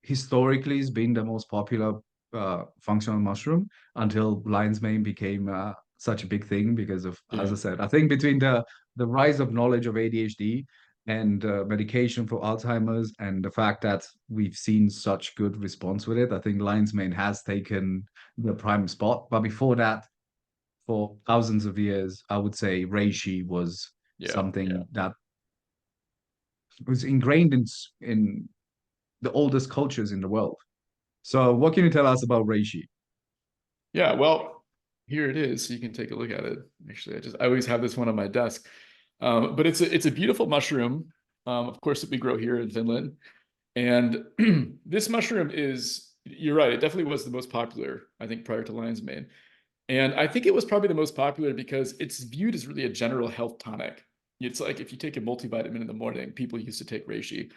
historically has been the most popular functional mushroom until lion's mane became such a big thing because of, as Yeah. I said, I think between the rise of knowledge of ADHD and medication for Alzheimer's and the fact that we've seen such good response with it, I think lion's mane has taken the prime spot. But before that, for thousands of years, I would say reishi was Yeah. something that was ingrained in the oldest cultures in the world. So, what can you tell us about reishi? Yeah, well, here it is. So you can take a look at it. Actually, I always have this one on my desk. But it's a beautiful mushroom. Of course, that we grow here in Finland. And this mushroom you're right, it definitely was the most popular, I think, prior to lion's mane. And I think it was probably the most popular because it's viewed as really a general health tonic. It's like if you take a multivitamin in the morning, people used to take reishi.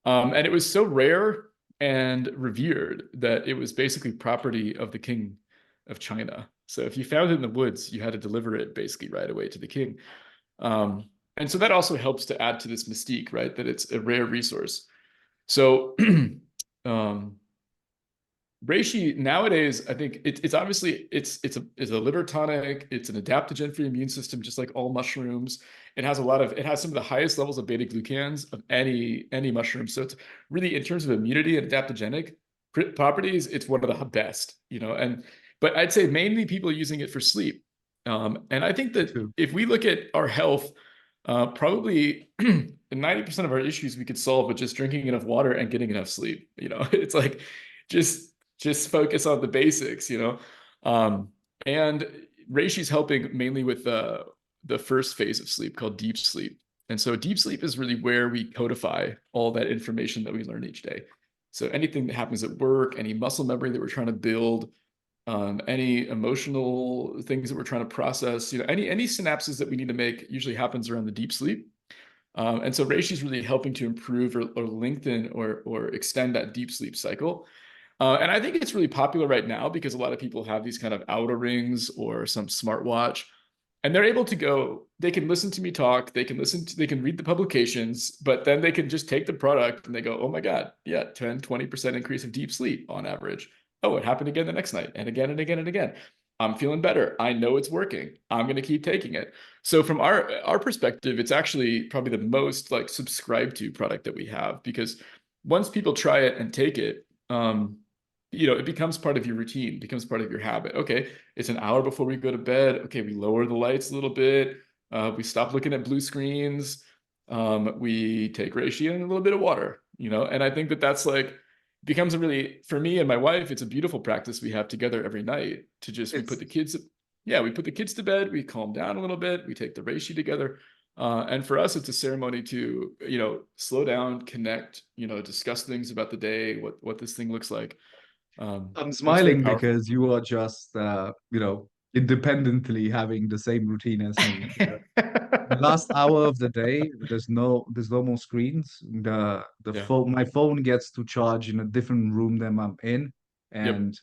And it was so rare and revered that it was basically property of the king of China. So if you found it in the woods, you had to deliver it basically right away to the king. And so that also helps to add to this mystique, right? That it's a rare resource. So um, reishi nowadays, I think it's obviously it's a liver tonic. It's an adaptogen for your immune system, just like all mushrooms. It has some of the highest levels of beta glucans of any mushroom. So it's really, in terms of immunity and adaptogenic properties, it's one of the best, you know. And but I'd say mainly people are using it for sleep. And I think that Too. if we look at our health, probably 90% of our issues we could solve with just drinking enough water and getting enough sleep. You know, it's like just focus on the basics, you know. And Reishi's helping mainly with the first phase of sleep, called deep sleep. And so deep sleep is really where we codify all that information that we learn each day. So anything that happens at work, any muscle memory that we're trying to build, any emotional things that we're trying to process, you know, any synapses that we need to make usually happens around the deep sleep. And so reishi is really helping to improve or lengthen or extend that deep sleep cycle. And I think it's really popular right now because a lot of people have these kind of Oura rings or some smartwatch, and they're able to go, they can listen to me talk, they can read the publications, but then they can just take the product and they go, oh my God, yeah, 10, 20% increase of deep sleep on average. Oh, it happened again the next night, and again and again and again. I'm feeling better. I know it's working. I'm going to keep taking it. So from our perspective, it's actually probably the most like subscribed to product that we have, because once people try it and take it, you know, it becomes part of your routine, becomes part of your habit. Okay, it's an hour before we go to bed. Okay, we lower the lights a little bit. We stop looking at blue screens. We take reishi and a little bit of water, you know. And I think that that's like becomes a really, for me and my wife, it's a beautiful practice we have together every night to just, we put It's the kids, yeah, we put the kids to bed, we calm down a little bit, we take the reishi together. And for us, it's a ceremony to, you know, slow down, connect, you know, discuss things about the day, what this thing looks like. I'm And it's very smiling powerful. because you are just independently having the same routine as me. The last hour of the day, there's no more screens. The Yeah. phone my phone gets to charge in a different room than I'm in. Yep. And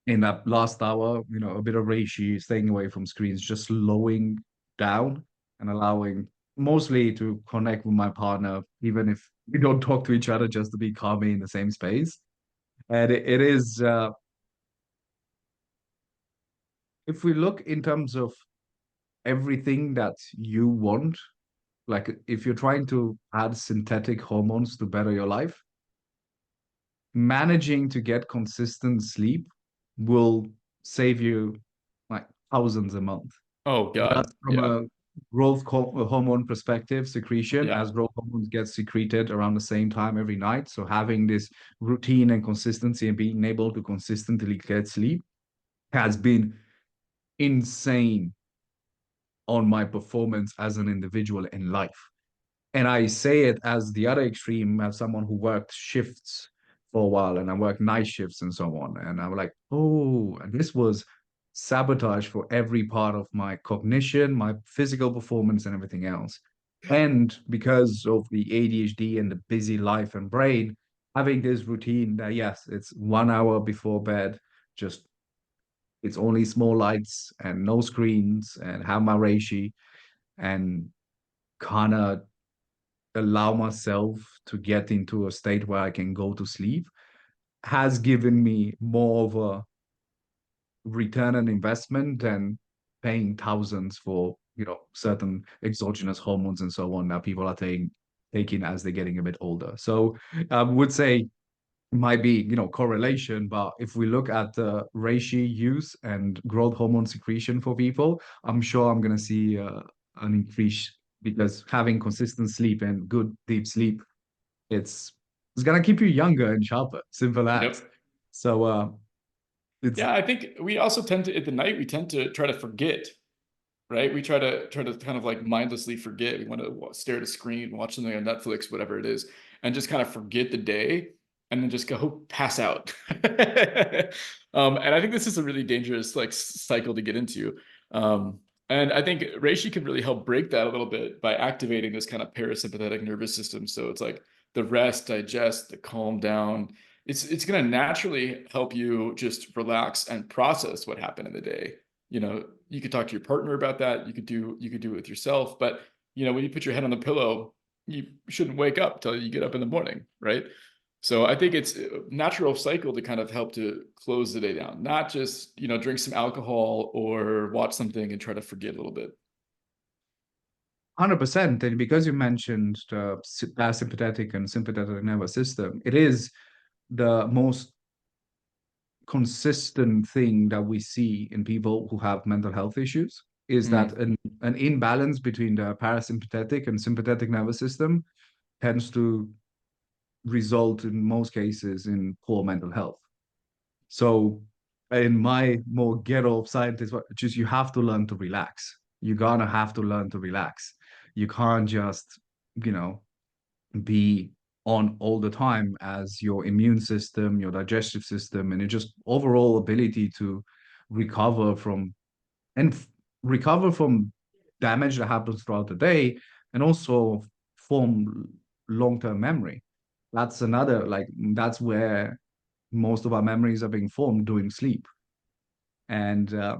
in that last hour, a bit of reishi, staying away from screens, just slowing down and allowing mostly to connect with my partner, even if we don't talk to each other, just to be calmly in the same space. And it is, if we look in terms of everything that you want, like if you're trying to add synthetic hormones to better your life, managing to get consistent sleep will save you like thousands a month. Oh That's God. from Yeah. a hormone perspective, secretion, Yeah. as growth hormones get secreted around the same time every night. So having this routine and consistency and being able to consistently get sleep has been insane on my performance as an individual in life. And I say it as the other extreme, as someone who worked shifts for a while and I worked night shifts and so on. And I'm like, oh, and this was sabotage for every part of my cognition, my physical performance, and everything else. And because of the ADHD and the busy life and brain, having this routine that, yes, it's 1 hour before bed, just it's only small lights and no screens and have my reishi and kind of allow myself to get into a state where I can go to sleep has given me more of a return on investment than paying thousands for, certain exogenous hormones and so on that people are taking as they're getting a bit older. So I would say might be, correlation, but if we look at the reishi use and growth hormone secretion for people, I'm sure I'm going to see an increase because having consistent sleep and good deep sleep, it's it's going to keep you younger and sharper, simple as. Yep. So it's Yeah. I think we also tend to, at the night, we tend to try to forget, right? We try to kind of like mindlessly forget. We want to stare at a screen, watch something on Netflix, whatever it is, and just kind of forget the day, and then just go pass out. And I think this is a really dangerous like cycle to get into. And I think reishi can really help break that a little bit by activating this kind of parasympathetic nervous system. So it's like the rest, digest, the calm down. It's going to naturally help you just relax and process what happened in the day. You know, you could talk to your partner about that. You could do it with yourself. But you know, when you put your head on the pillow, you shouldn't wake up till you get up in the morning, right? So I think it's a natural cycle to kind of help to close the day down, not just, drink some alcohol or watch something and try to forget a little bit. 100%. And because you mentioned the parasympathetic and sympathetic nervous system, it is the most consistent thing that we see in people who have mental health issues is that Mm, an imbalance between the parasympathetic and sympathetic nervous system tends to result in most cases in poor mental health. So in my more ghetto scientist, just you have to learn to relax. You're gonna have to learn to relax. You can't just, you know, be on all the time as your immune system, your digestive system, and your just overall ability to recover from and recover from damage that happens throughout the day and also form long-term memory. That's another, like, that's where most of our memories are being formed during sleep. And I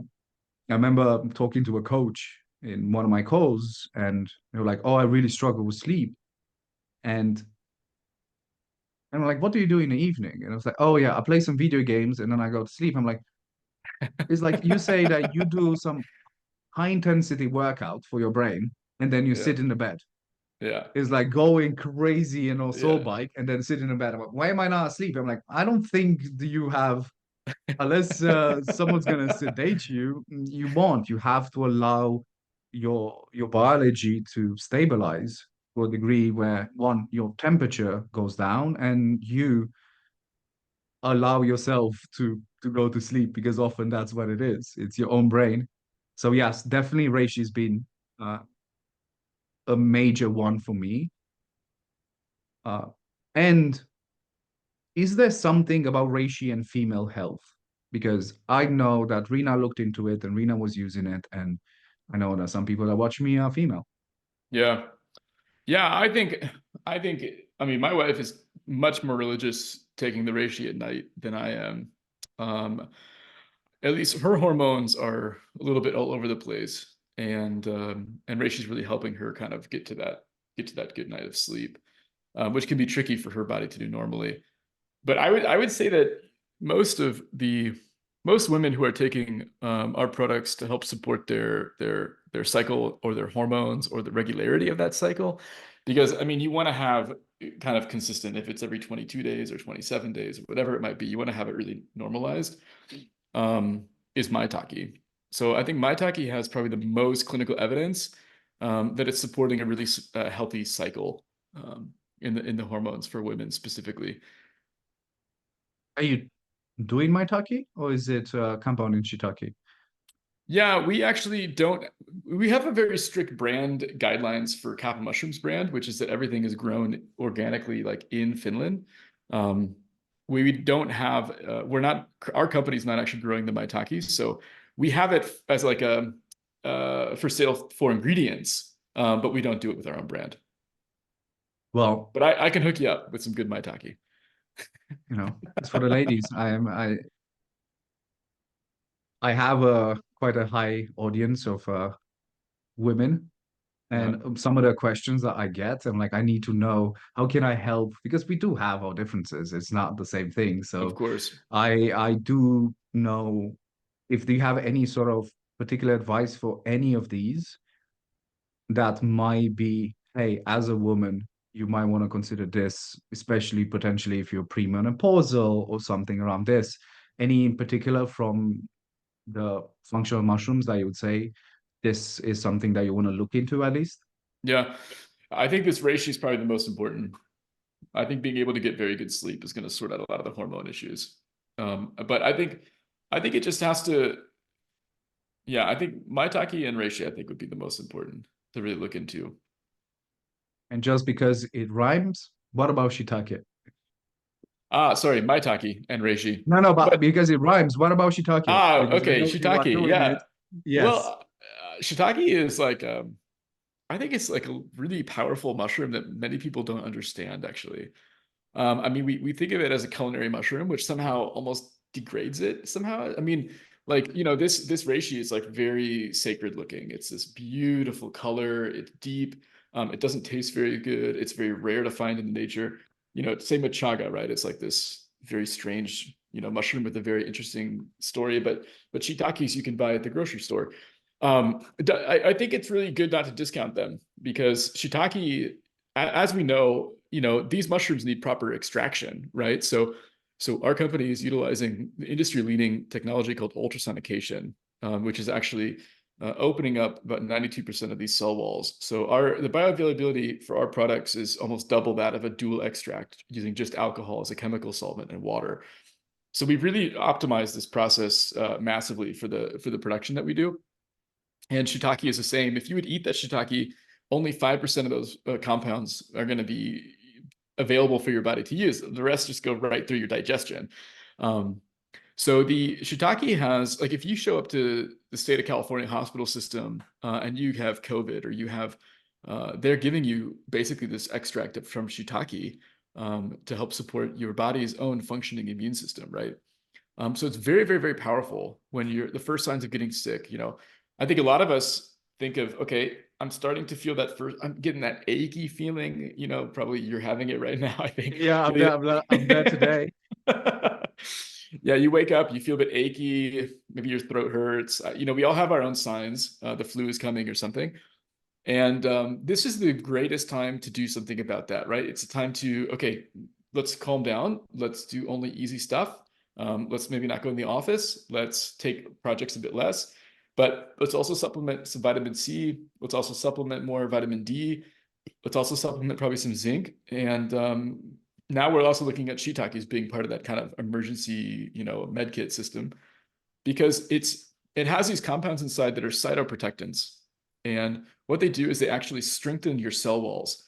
remember talking to a coach in one of my calls, and they were like, "Oh, I really struggle with sleep." And I'm like, "What do you do in the evening?" And I was like, "Oh yeah, I play some video games and then I go to sleep." I'm like, "It's like you say that you do some high intensity workout for your brain and then you yeah, sit in the bed." yeah, It's like going crazy and also yeah, bike and then sit in the bed. I'm like, "Why am I not asleep?" I'm like, "I don't think you have, unless someone's gonna sedate you, you won't. You have to allow your biology to stabilize to a degree where one, your temperature goes down and you allow yourself to go to sleep because often that's what it is. It's your own brain." So yes, definitely Reishi's been uh, a major one for me. Uh, and is there something about reishi and female health? Because I know that Rina looked into it and Rina was using it, and I know that some people that watch me are female. yeah. Yeah, I think I mean my wife is much more religious taking the reishi at night than I am. Um, at least her hormones are a little bit all over the place, and reishi's really helping her kind of get to that good night of sleep, which can be tricky for her body to do normally. But I would say that most of the most women who are taking our products to help support their cycle or their hormones or the regularity of that cycle, because I mean you want to have kind of consistent, if it's every 22 days or 27 days or whatever it might be, you want to have it really normalized, is maitake. So I think maitake has probably the most clinical evidence that it's supporting a really healthy cycle in the hormones for women specifically. Are you doing maitake or is it compound in shiitake? Yeah, we actually don't. We have a very strict brand guidelines for Kappa Mushrooms brand, which is that everything is grown organically, like in Finland. Um, we don't have. We're not. Our company's not actually growing the maitake, so we have it as like a for sale for ingredients, but we don't do it with our own brand. Well, But I can hook you up with some good maitake. it's for the ladies. I have a quite a high audience of women. Uh-huh. And some of the questions that I get, I'm like, I need to know how can I help? Because we do have our differences. It's not the same thing. Of So course. I do know if you have any sort of particular advice for any of these that might be, hey, as a woman, you might want to consider this, especially potentially if you're premenopausal or something around this. Any in particular from the functional mushrooms that you would say this is something that you want to look into at least? Yeah, I think this reishi is probably the most important. I think being able to get very good sleep is going to sort out a lot of the hormone issues. But I think it just has to. Yeah, I think maitake and reishi I think would be the most important to really look into. And just because it rhymes, what about shiitake? Sorry, maitake and reishi. No, no, but But because it rhymes, what about shiitake? Because I okay, know you are shiitake. doing it. Yeah. Yes. Well, shiitake is like I think it's like a really powerful mushroom that many people don't understand actually. I mean, we think of it as a culinary mushroom, which somehow almost degrades it somehow. I mean, like, this reishi is like very sacred looking. It's this beautiful color. It's deep. It doesn't taste very good. It's very rare to find in nature. same with chaga, right? It's like this very strange, mushroom with a very interesting story, but shiitakes you can buy at the grocery store. I think it's really good not to discount them, because shiitake, as we know, these mushrooms need proper extraction, right? So our company is utilizing the industry-leading technology called ultrasonication, which is actually opening up about 92% of these cell walls. So the bioavailability for our products is almost double that of a dual extract using just alcohol as a chemical solvent and water. So we've really optimized this process massively for the production that we do. And shiitake is the same. If you would eat that shiitake, only 5% of those compounds are going to be available for your body to use. The rest just go right through your digestion. So the shiitake has, like, if you show up to the state of California hospital system and you have COVID, or you have, they're giving you basically this extract from shiitake to help support your body's own functioning immune system, right? So it's very, very, very powerful when you're the first signs of getting sick. I think a lot of us think of, okay, I'm starting to feel that first, I'm getting that achy feeling, probably you're having it right now, I think. Yeah, I'm there today. Yeah, you wake up, you feel a bit achy, maybe your throat hurts. We all have our own signs. The flu is coming or something. And this is the greatest time to do something about that, right? It's a time to, okay, let's calm down. Let's do only easy stuff. Let's maybe not go in the office. Let's take projects a bit less. But let's also supplement some vitamin C. Let's also supplement more vitamin D. Let's also supplement probably some zinc. And now we're also looking at shiitake as being part of that kind of emergency, med kit system, because it has these compounds inside that are cytoprotectants. And what they do is they actually strengthen your cell walls.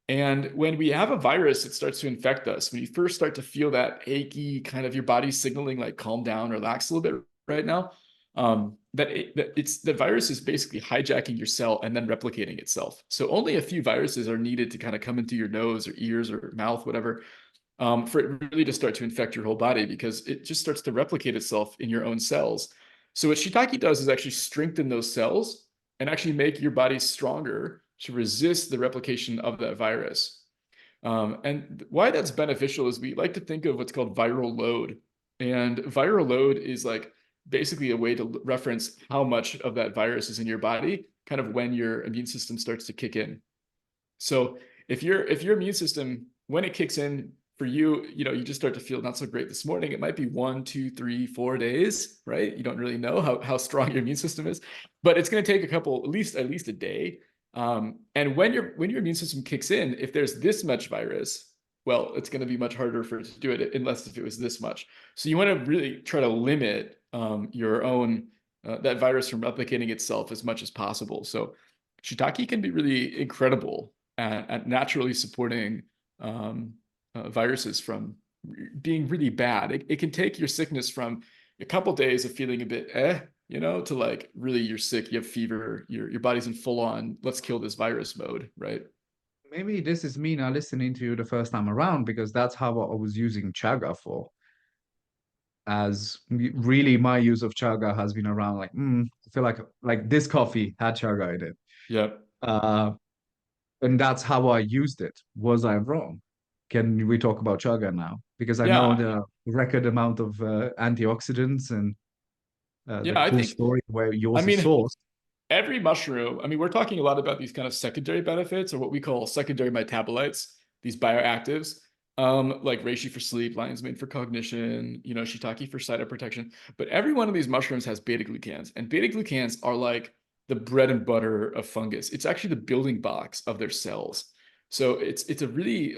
And when we have a virus, it starts to infect us. When you first start to feel that achy kind of, your body signaling like calm down, relax a little bit right now, the virus is basically hijacking your cell and then replicating itself. So only a few viruses are needed to kind of come into your nose or ears or mouth, whatever, for it really to start to infect your whole body, because it just starts to replicate itself in your own cells. So what shiitake does is actually strengthen those cells and actually make your body stronger to resist the replication of that virus. And why that's beneficial is we like to think of what's called viral load. And viral load is like basically a way to reference how much of that virus is in your body, kind of when your immune system starts to kick in. So if your immune system, when it kicks in for you, you just start to feel not so great this morning, it might be 1, 2, 3, 4 days, right? You don't really know how strong your immune system is, but it's going to take a couple, at least a day. And when your immune system kicks in, if there's this much virus, well, it's going to be much harder for it to do it, unless if it was this much. So you want to really try to limit your own that virus from replicating itself as much as possible. So shiitake can be really incredible at naturally supporting viruses from being really bad. It can take your sickness from a couple days of feeling a bit to like really you're sick, you have fever, your body's in full on let's kill this virus mode, right? Maybe this is me now listening to you the first time around, because that's how I was using chaga for. As really, my use of chaga has been around like, I feel like this coffee had chaga in it. Yeah. Uh, and that's how I used it. Was I wrong? Can we talk about chaga now? Because I know Yeah. the record amount of antioxidants and the Yeah, I cool think, story where I yours is mean, sourced. every mushroom, I mean, we're talking a lot about these kind of secondary benefits, or what we call secondary metabolites, these bioactives, like reishi for sleep, lion's mane for cognition, shiitake for cytoprotection. But every one of these mushrooms has beta glucans, and beta glucans are like the bread and butter of fungus. It's actually the building blocks of their cells. So it's a really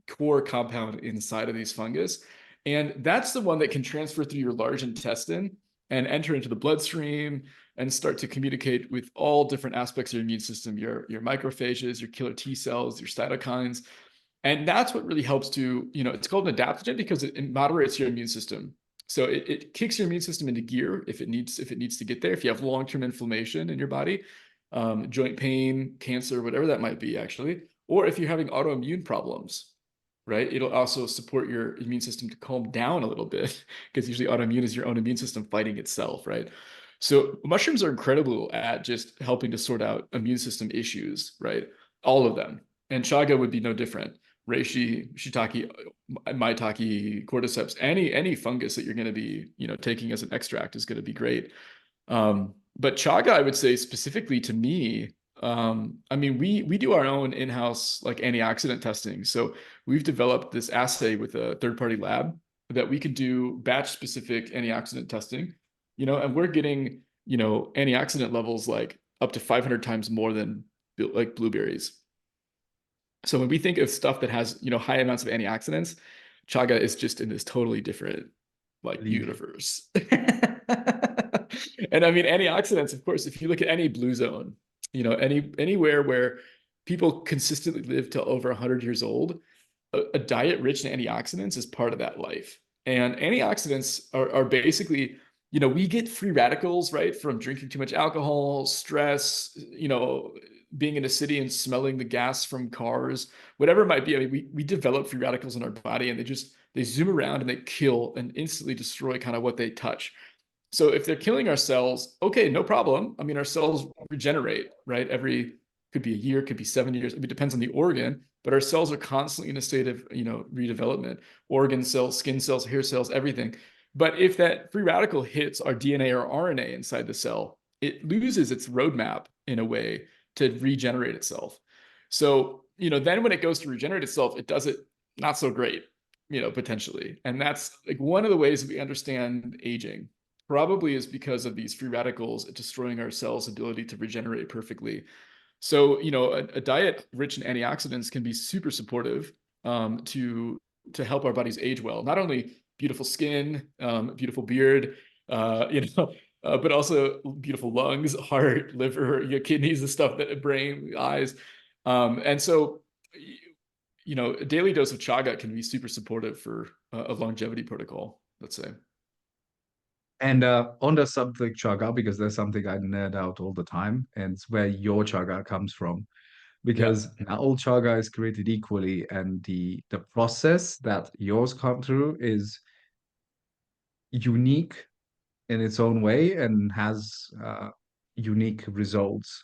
core compound inside of these fungus, and that's the one that can transfer through your large intestine and enter into the bloodstream and start to communicate with all different aspects of your immune system, your macrophages, your killer T cells, your cytokines. And that's what really helps to, it's called an adaptogen because it moderates your immune system. So it kicks your immune system into gear if it needs to get there. If you have long-term inflammation in your body, joint pain, cancer, whatever that might be, actually, or if you're having autoimmune problems, right? It'll also support your immune system to calm down a little bit, because usually autoimmune is your own immune system fighting itself, right? So mushrooms are incredible at just helping to sort out immune system issues, right? All of them. And chaga would be no different. reishi, shiitake, maitake, cordyceps, any fungus that you're going to be, taking as an extract is going to be great. But chaga, I would say specifically to me, I mean, we do our own in-house like antioxidant testing. So we've developed this assay with a third-party lab that we can do batch-specific antioxidant testing, and we're getting, antioxidant levels like up to 500 times more than like blueberries. So when we think of stuff that has, high amounts of antioxidants, chaga is just in this totally different like League. universe. And I mean, antioxidants, of course, if you look at any blue zone, anywhere where people consistently live till over 100 years old, a diet rich in antioxidants is part of that life. And antioxidants are basically, we get free radicals, right, from drinking too much alcohol, stress, being in a city and smelling the gas from cars, whatever it might be. I mean, we develop free radicals in our body, and they zoom around and they kill and instantly destroy kind of what they touch. So if they're killing our cells, okay, no problem. I mean, our cells regenerate, right? Could be a year, could be 7 years. It depends on the organ, but our cells are constantly in a state of, redevelopment. Organ cells, skin cells, hair cells, everything. But if that free radical hits our DNA or RNA inside the cell, it loses its roadmap in a way to regenerate itself. So, then when it goes to regenerate itself, it does it not so great, potentially. And that's like one of the ways that we understand aging probably is because of these free radicals destroying our cells' ability to regenerate perfectly. So, a diet rich in antioxidants can be super supportive to help our bodies age well. Not only beautiful skin, beautiful beard, but also beautiful lungs, heart, liver, your kidneys, the stuff that brain, eyes, and so a daily dose of chaga can be super supportive for a longevity protocol, let's say. And on the subject chaga, because there's something I nerd out all the time, and it's where your chaga comes from. Yeah. Because not all chaga is created equally, and the process that yours come through is unique in its own way and has unique results.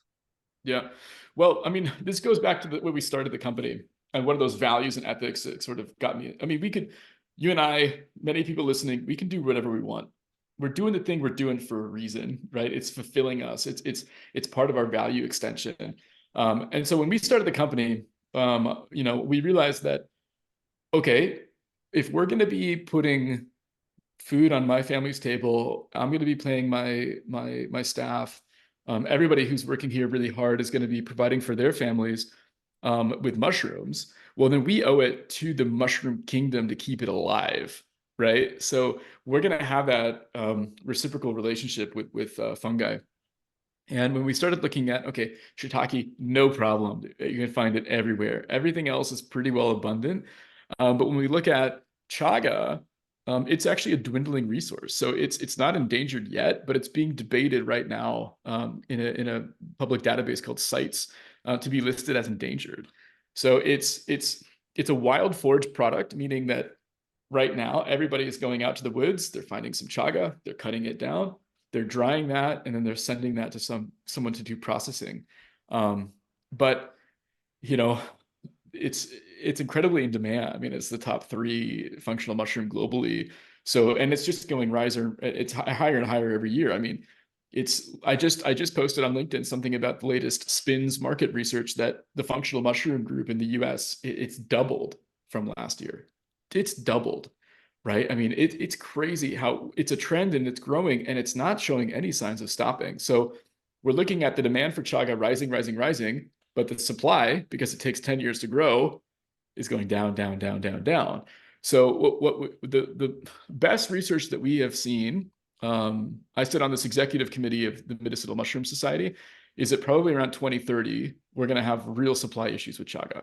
Yeah. Well, I mean, this goes back to where we started the company and one of those values and ethics that sort of got me. I mean, you and I, many people listening, we can do whatever we want. We're doing the thing we're doing for a reason, right? It's fulfilling us. It's part of our value extension. And so when we started the company, we realized that, okay, if we're going to be putting food on my family's table, I'm going to be paying my staff. Everybody who's working here really hard is going to be providing for their families with mushrooms. Well, then we owe it to the mushroom kingdom to keep it alive, right? So we're going to have that reciprocal relationship with fungi. And when we started looking at, okay, shiitake, no problem. You can find it everywhere. Everything else is pretty well abundant. But when we look at chaga, it's actually a dwindling resource. So it's not endangered yet, but it's being debated right now in a public database called CITES to be listed as endangered. So it's a wild forage product, meaning that right now everybody is going out to the woods, they're finding some chaga, they're cutting it down, they're drying that, and then they're sending that to someone to do processing. But you know, it's incredibly in demand. I mean, it's the top 3 functional mushroom globally. So, and it's just going riser. It's higher and higher every year. I mean, I just posted on LinkedIn something about the latest SPINS market research that the functional mushroom group in the US, it's doubled from last year. It's doubled, right? I mean, it's crazy how it's a trend and it's growing and it's not showing any signs of stopping. So we're looking at the demand for chaga rising, rising, rising, but the supply, because it takes 10 years to grow, is going down, down, down, down, down. So the best research that we have seen, I sit on this executive committee of the Medicinal Mushroom Society, is that probably around 2030, we're going to have real supply issues with chaga,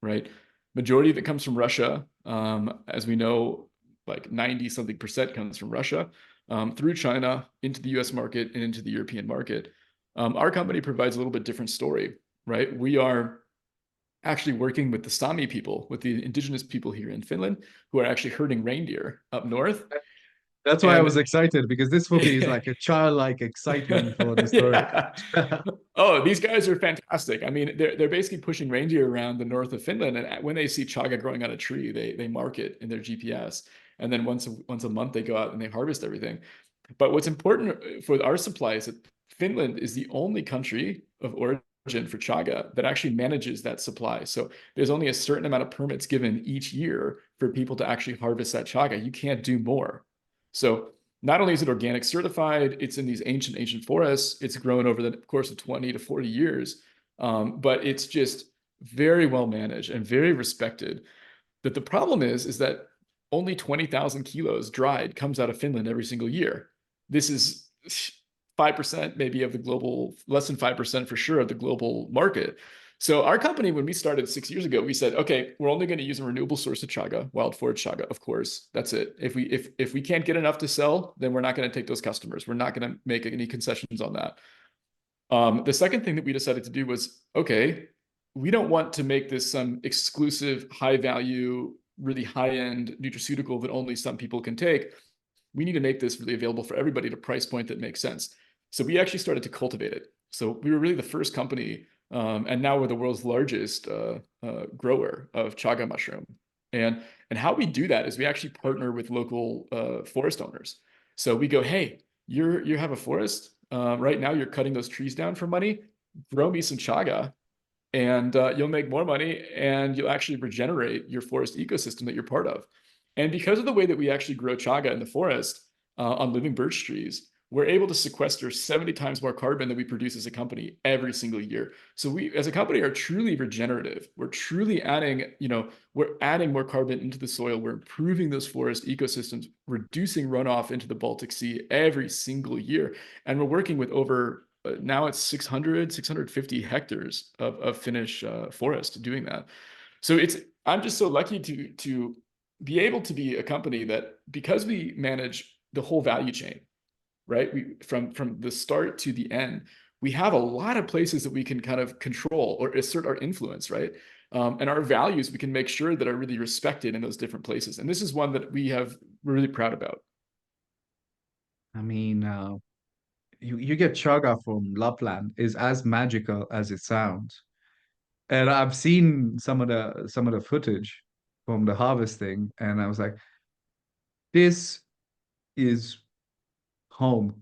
right? Majority of it comes from Russia. As we know, like 90 something percent comes from Russia, through China into the US market and into the European market. Our company provides a little bit different story, right? We are actually working with the Sami people, with the indigenous people here in Finland, who are actually herding reindeer up north. That's why I was And excited because this for me is like a childlike excitement for the story. yeah. Oh, these guys are fantastic. I mean, they're basically pushing reindeer around the north of Finland, and when they see chaga growing on a tree, they mark it in their GPS, and then once a month they go out and they harvest everything. But what's important for our supply is that Finland is the only country of origin for chaga that actually manages that supply. So there's only a certain amount of permits given each year for people to actually harvest that chaga. You can't do more. So not only is it organic certified, it's in these ancient forests. It's grown over the course of 20 to 40 years, but it's just very well managed and very respected. But the problem is that only 20,000 kilos dried comes out of Finland every single year. This is 5% maybe of the global, less than 5% for sure of the global market. So our company, when we started 6 years ago, we said, okay, we're only going to use a renewable source of chaga, wild forage chaga, of course. That's it. If we can't get enough to sell, then we're not going to take those customers. We're not going to make any concessions on that. The second thing that we decided to do was, okay, we don't want to make this some exclusive, high value, really high end nutraceutical that only some people can take. We need to make this really available for everybody at a price point that makes sense. So we actually started to cultivate it. So we were really the first company, and now we're the world's largest grower of chaga mushroom. And how we do that is we actually partner with local forest owners. So we go, hey, you have a forest right now. You're cutting those trees down for money. Grow me some chaga, and you'll make more money, and you'll actually regenerate your forest ecosystem that you're part of. And because of the way that we actually grow chaga in the forest on living birch trees, we're able to sequester 70 times more carbon than we produce as a company every single year. So we, as a company, are truly regenerative. We're truly adding, we're adding more carbon into the soil. We're improving those forest ecosystems, reducing runoff into the Baltic Sea every single year. And we're working with over now it's 650 hectares of Finnish forest doing that. So I'm just so lucky to be able to be a company that, because we manage the whole value chain, right? From the start to the end, we have a lot of places that we can kind of control or assert our influence, right? And our values, we can make sure that are really respected in those different places. And this is one that we're really proud about. I mean, you get chaga from Lapland is as magical as it sounds. And I've seen some of the footage from the harvesting, and I was like, this is home.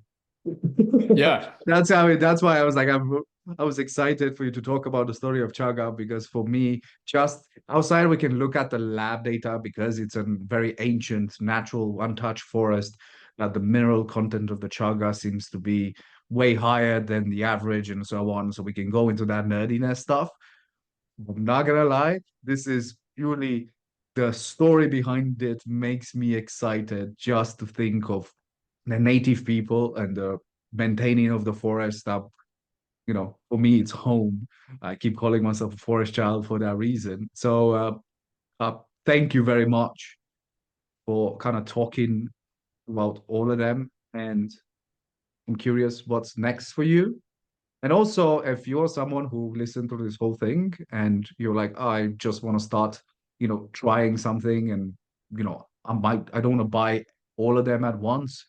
Yeah. That's why I was like, I was excited for you to talk about the story of chaga because for me, just outside we can look at the lab data because it's a very ancient, natural, untouched forest. That the mineral content of the chaga seems to be way higher than the average and so on. So we can go into that nerdiness stuff. I'm not gonna lie, this is purely the story behind it makes me excited just to think of the native people and the maintaining of the forest that, for me it's home. I keep calling myself a forest child for that reason. So thank you very much for kind of talking about all of them. And I'm curious what's next for you. And also, if you're someone who listened to this whole thing and you're like, "Oh, I just want to start, trying something and, I don't want to buy all of them at once.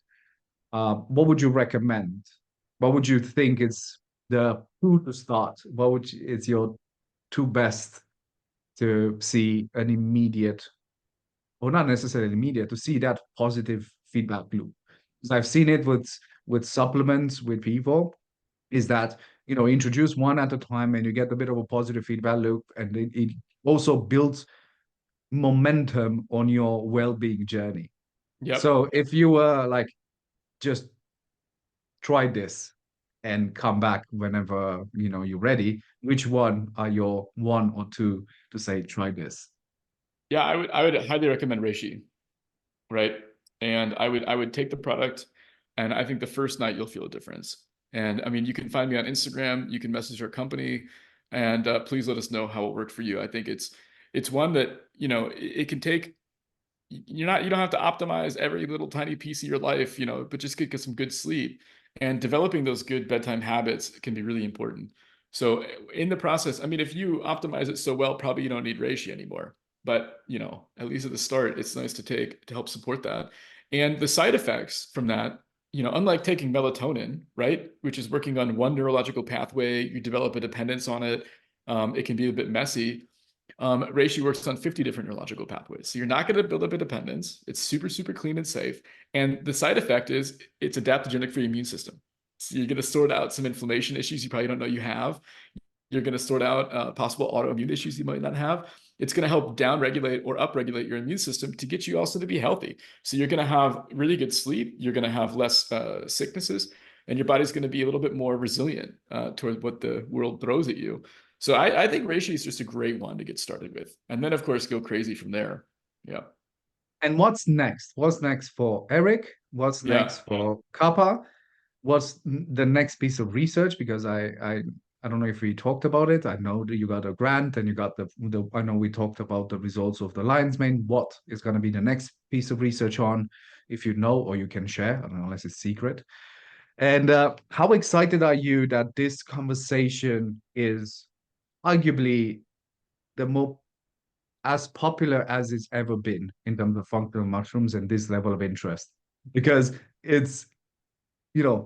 What would you recommend? What would you think is the who to start? It's your two best to see an immediate, or not necessarily immediate, to see that positive feedback loop? Because I've seen it with supplements with people is that introduce one at a time and you get a bit of a positive feedback loop and it also builds momentum on your well-being journey. Yep. So if you were like just try this and come back whenever you're ready, which one are your one or two to say try this? Yeah, I would highly recommend reishi, right? And I would take the product, and I think the first night you'll feel a difference. And I mean, you can find me on Instagram, you can message our company, and please let us know how it worked for you. I think it's one that, it can take. You don't have to optimize every little tiny piece of your life, but just get some good sleep. And developing those good bedtime habits can be really important. So in the process, I mean, if you optimize it so well, probably you don't need reishi anymore. But at least at the start, it's nice to take to help support that. And the side effects from that, unlike taking melatonin, right, which is working on one neurological pathway, you develop a dependence on it. It can be a bit messy. Reishi works on 50 different neurological pathways. So you're not going to build up a dependence. It's super, super clean and safe. And the side effect is it's adaptogenic for your immune system. So you're going to sort out some inflammation issues you probably don't know you have. You're going to sort out possible autoimmune issues you might not have. It's going to help downregulate or upregulate your immune system to get you also to be healthy. So you're going to have really good sleep. You're going to have less sicknesses, and your body's going to be a little bit more resilient toward what the world throws at you. So I think reishi is just a great one to get started with, and then of course go crazy from there. Yeah, And what's next? What's next for Eric? What's next yeah, for Kappa? What's the next piece of research? Because I don't know if we talked about it. I know that you got a grant and you got the I know we talked about the results of the Lion's Mane. What is going to be the next piece of research on, if you know or you can share, I don't know, unless it's secret. And how excited are you that this conversation is arguably the more as popular as it's ever been in terms of functional mushrooms and this level of interest? Because it's,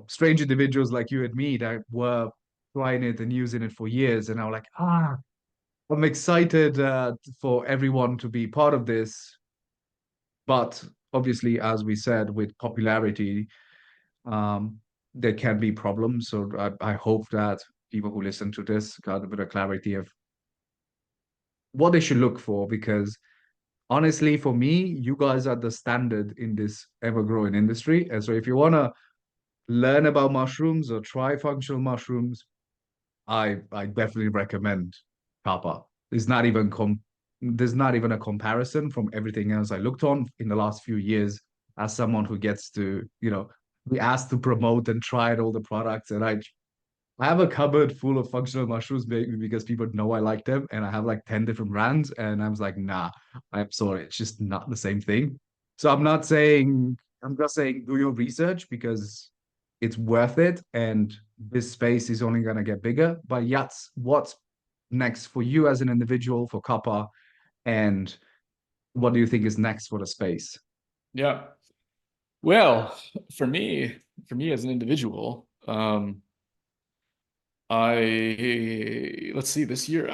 strange individuals like you and me that were trying it and using it for years, and now like, I'm excited for everyone to be part of this. But obviously, as we said, with popularity, um, there can be problems. So I hope that people who listen to this got a bit of clarity of what they should look for, because honestly, for me, you guys are the standard in this ever-growing industry. And so if you want to learn about mushrooms or try functional mushrooms, I definitely recommend Kappa. There's not even a comparison from everything else I looked on in the last few years as someone who gets to, be asked to promote and try all the products. And I have a cupboard full of functional mushrooms because people know I like them, and I have like 10 different brands. And I was like, nah, I'm sorry, it's just not the same thing. So I'm just saying do your research because it's worth it. And this space is only going to get bigger. But yes, what's next for you as an individual, for Kappa? And what do you think is next for the space? yeah. Well, for me, as an individual, let's see, this year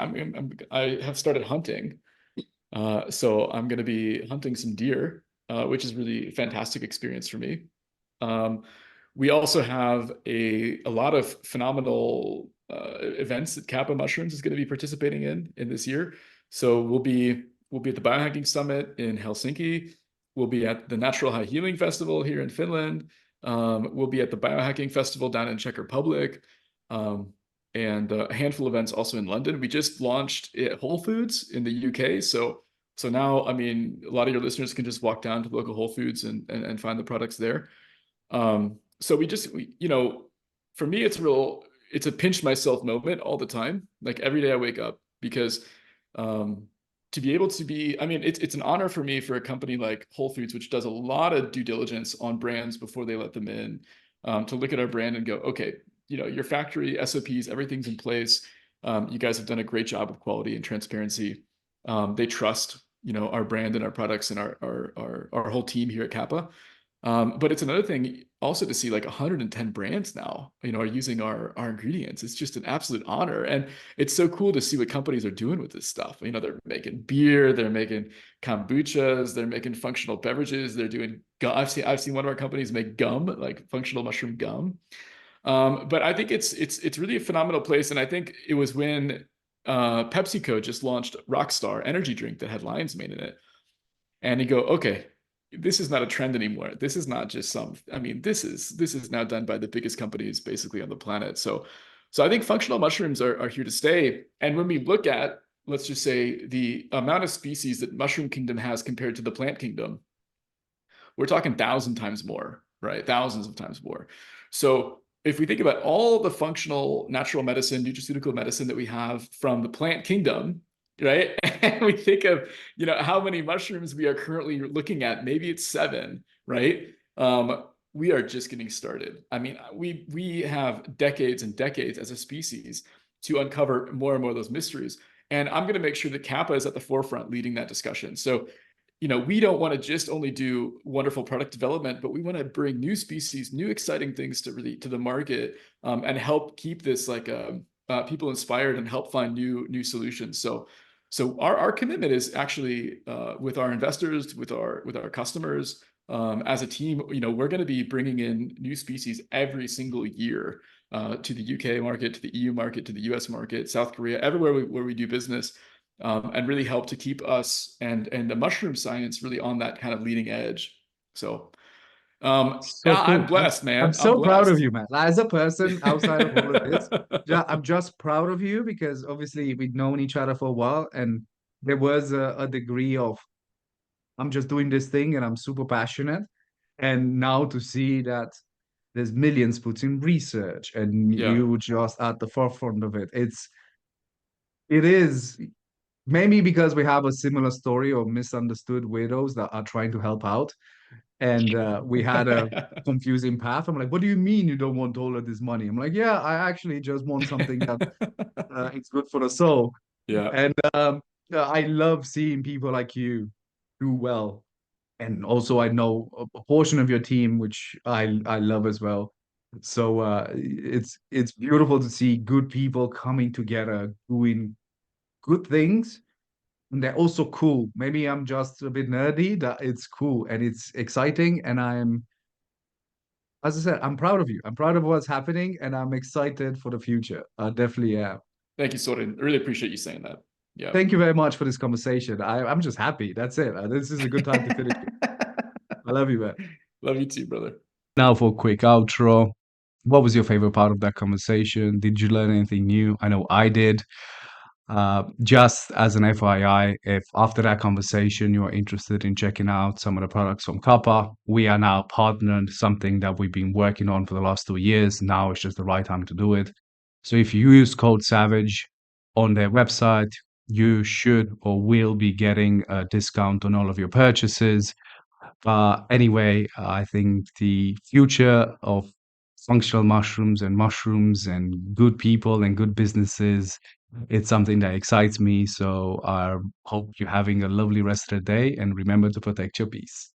I have started hunting. So I'm going to be hunting some deer, which is really a fantastic experience for me. Um, we also have a lot of phenomenal events that Kappa Mushrooms is going to be participating in this year. So we'll be at the Biohacking Summit in Helsinki. We'll be at the Natural High Healing Festival here in Finland. We'll be at the Biohacking Festival down in Czech Republic. Um, and a handful of events also in London. We just launched at Whole Foods in the UK. So now, I mean, a lot of your listeners can just walk down to the local Whole Foods and find the products there. So for me, it's a pinch myself moment all the time. Like every day I wake up because um, to be able to be, I mean, it's an honor for me for a company like Whole Foods, which does a lot of due diligence on brands before they let them in, to look at our brand and go, okay, your factory SOPs, everything's in place. You guys have done a great job of quality and transparency. They trust, our brand and our products and our whole team here at Kappa. But it's another thing also to see like 110 brands now, are using our ingredients. It's just an absolute honor. And it's so cool to see what companies are doing with this stuff. They're making beer, they're making kombuchas, they're making functional beverages, they're doing gum. I've seen one of our companies make gum, like functional mushroom gum. But I think it's really a phenomenal place. And I think it was when PepsiCo just launched Rockstar energy drink that had lion's mane in it. And you go, okay, this is not a trend anymore. This is not just I mean, this is now done by the biggest companies basically on the planet. So I think functional mushrooms are here to stay. And when we look at, let's just say, the amount of species that mushroom kingdom has compared to the plant kingdom, we're talking 1,000 times more, right? Thousands of times more. So if we think about all the functional natural medicine, nutraceutical medicine that we have from the plant kingdom, right? And we think of, how many mushrooms we are currently looking at, maybe it's 7, right? We are just getting started. I mean, we have decades and decades as a species to uncover more and more of those mysteries. And I'm going to make sure that Kappa is at the forefront leading that discussion. So we don't want to just only do wonderful product development, but we want to bring new species, new exciting things to the market, and help keep this like people inspired and help find new solutions. So our commitment is actually with our investors, with our customers, as a team. We're going to be bringing in new species every single year to the UK market, to the EU market, to the US market, South Korea, everywhere where we do business, and really help to keep us and the mushroom science really on that kind of leading edge. So So yeah, I'm cool. blessed, I'm man. I'm so proud of blessed. you, man. Like, as a person outside of all of this, I'm just proud of you because obviously we've known each other for a while, and there was a degree of I'm just doing this thing and I'm super passionate. And now to see that there's millions put in research and Yeah. you just at the forefront of it, it is maybe because we have a similar story of misunderstood widows that are trying to help out. And we had a confusing path. I'm like, what do you mean you don't want all of this money? I'm like, yeah, I actually just want something that it's good for the soul. Yeah. And I love seeing people like you do well. And also, I know a portion of your team, which I love as well. So it's beautiful to see good people coming together, doing good things, and they're also cool. Maybe I'm just a bit nerdy. That it's cool and it's exciting, and as I said, I'm proud of you. I'm proud of what's happening, and I'm excited for the future. I definitely am. Thank you, Soren. I really appreciate you saying that. Yeah. Thank you very much for this conversation. I'm just happy. That's it. This is a good time to finish it. I love you, man. Love you too, brother. Now for a quick outro. What was your favorite part of that conversation? Did you learn anything new? I know I did. Just as an FYI, if after that conversation you are interested in checking out some of the products from Kappa, we are now partnered, something that we've been working on for the last 2 years. Now it's just the right time to do it. So if you use code SAVAGE on their website, you should or will be getting a discount on all of your purchases. Anyway, I think the future of functional mushrooms and good people and good businesses, it's something that excites me. So I hope you're having a lovely rest of the day and remember to protect your peace.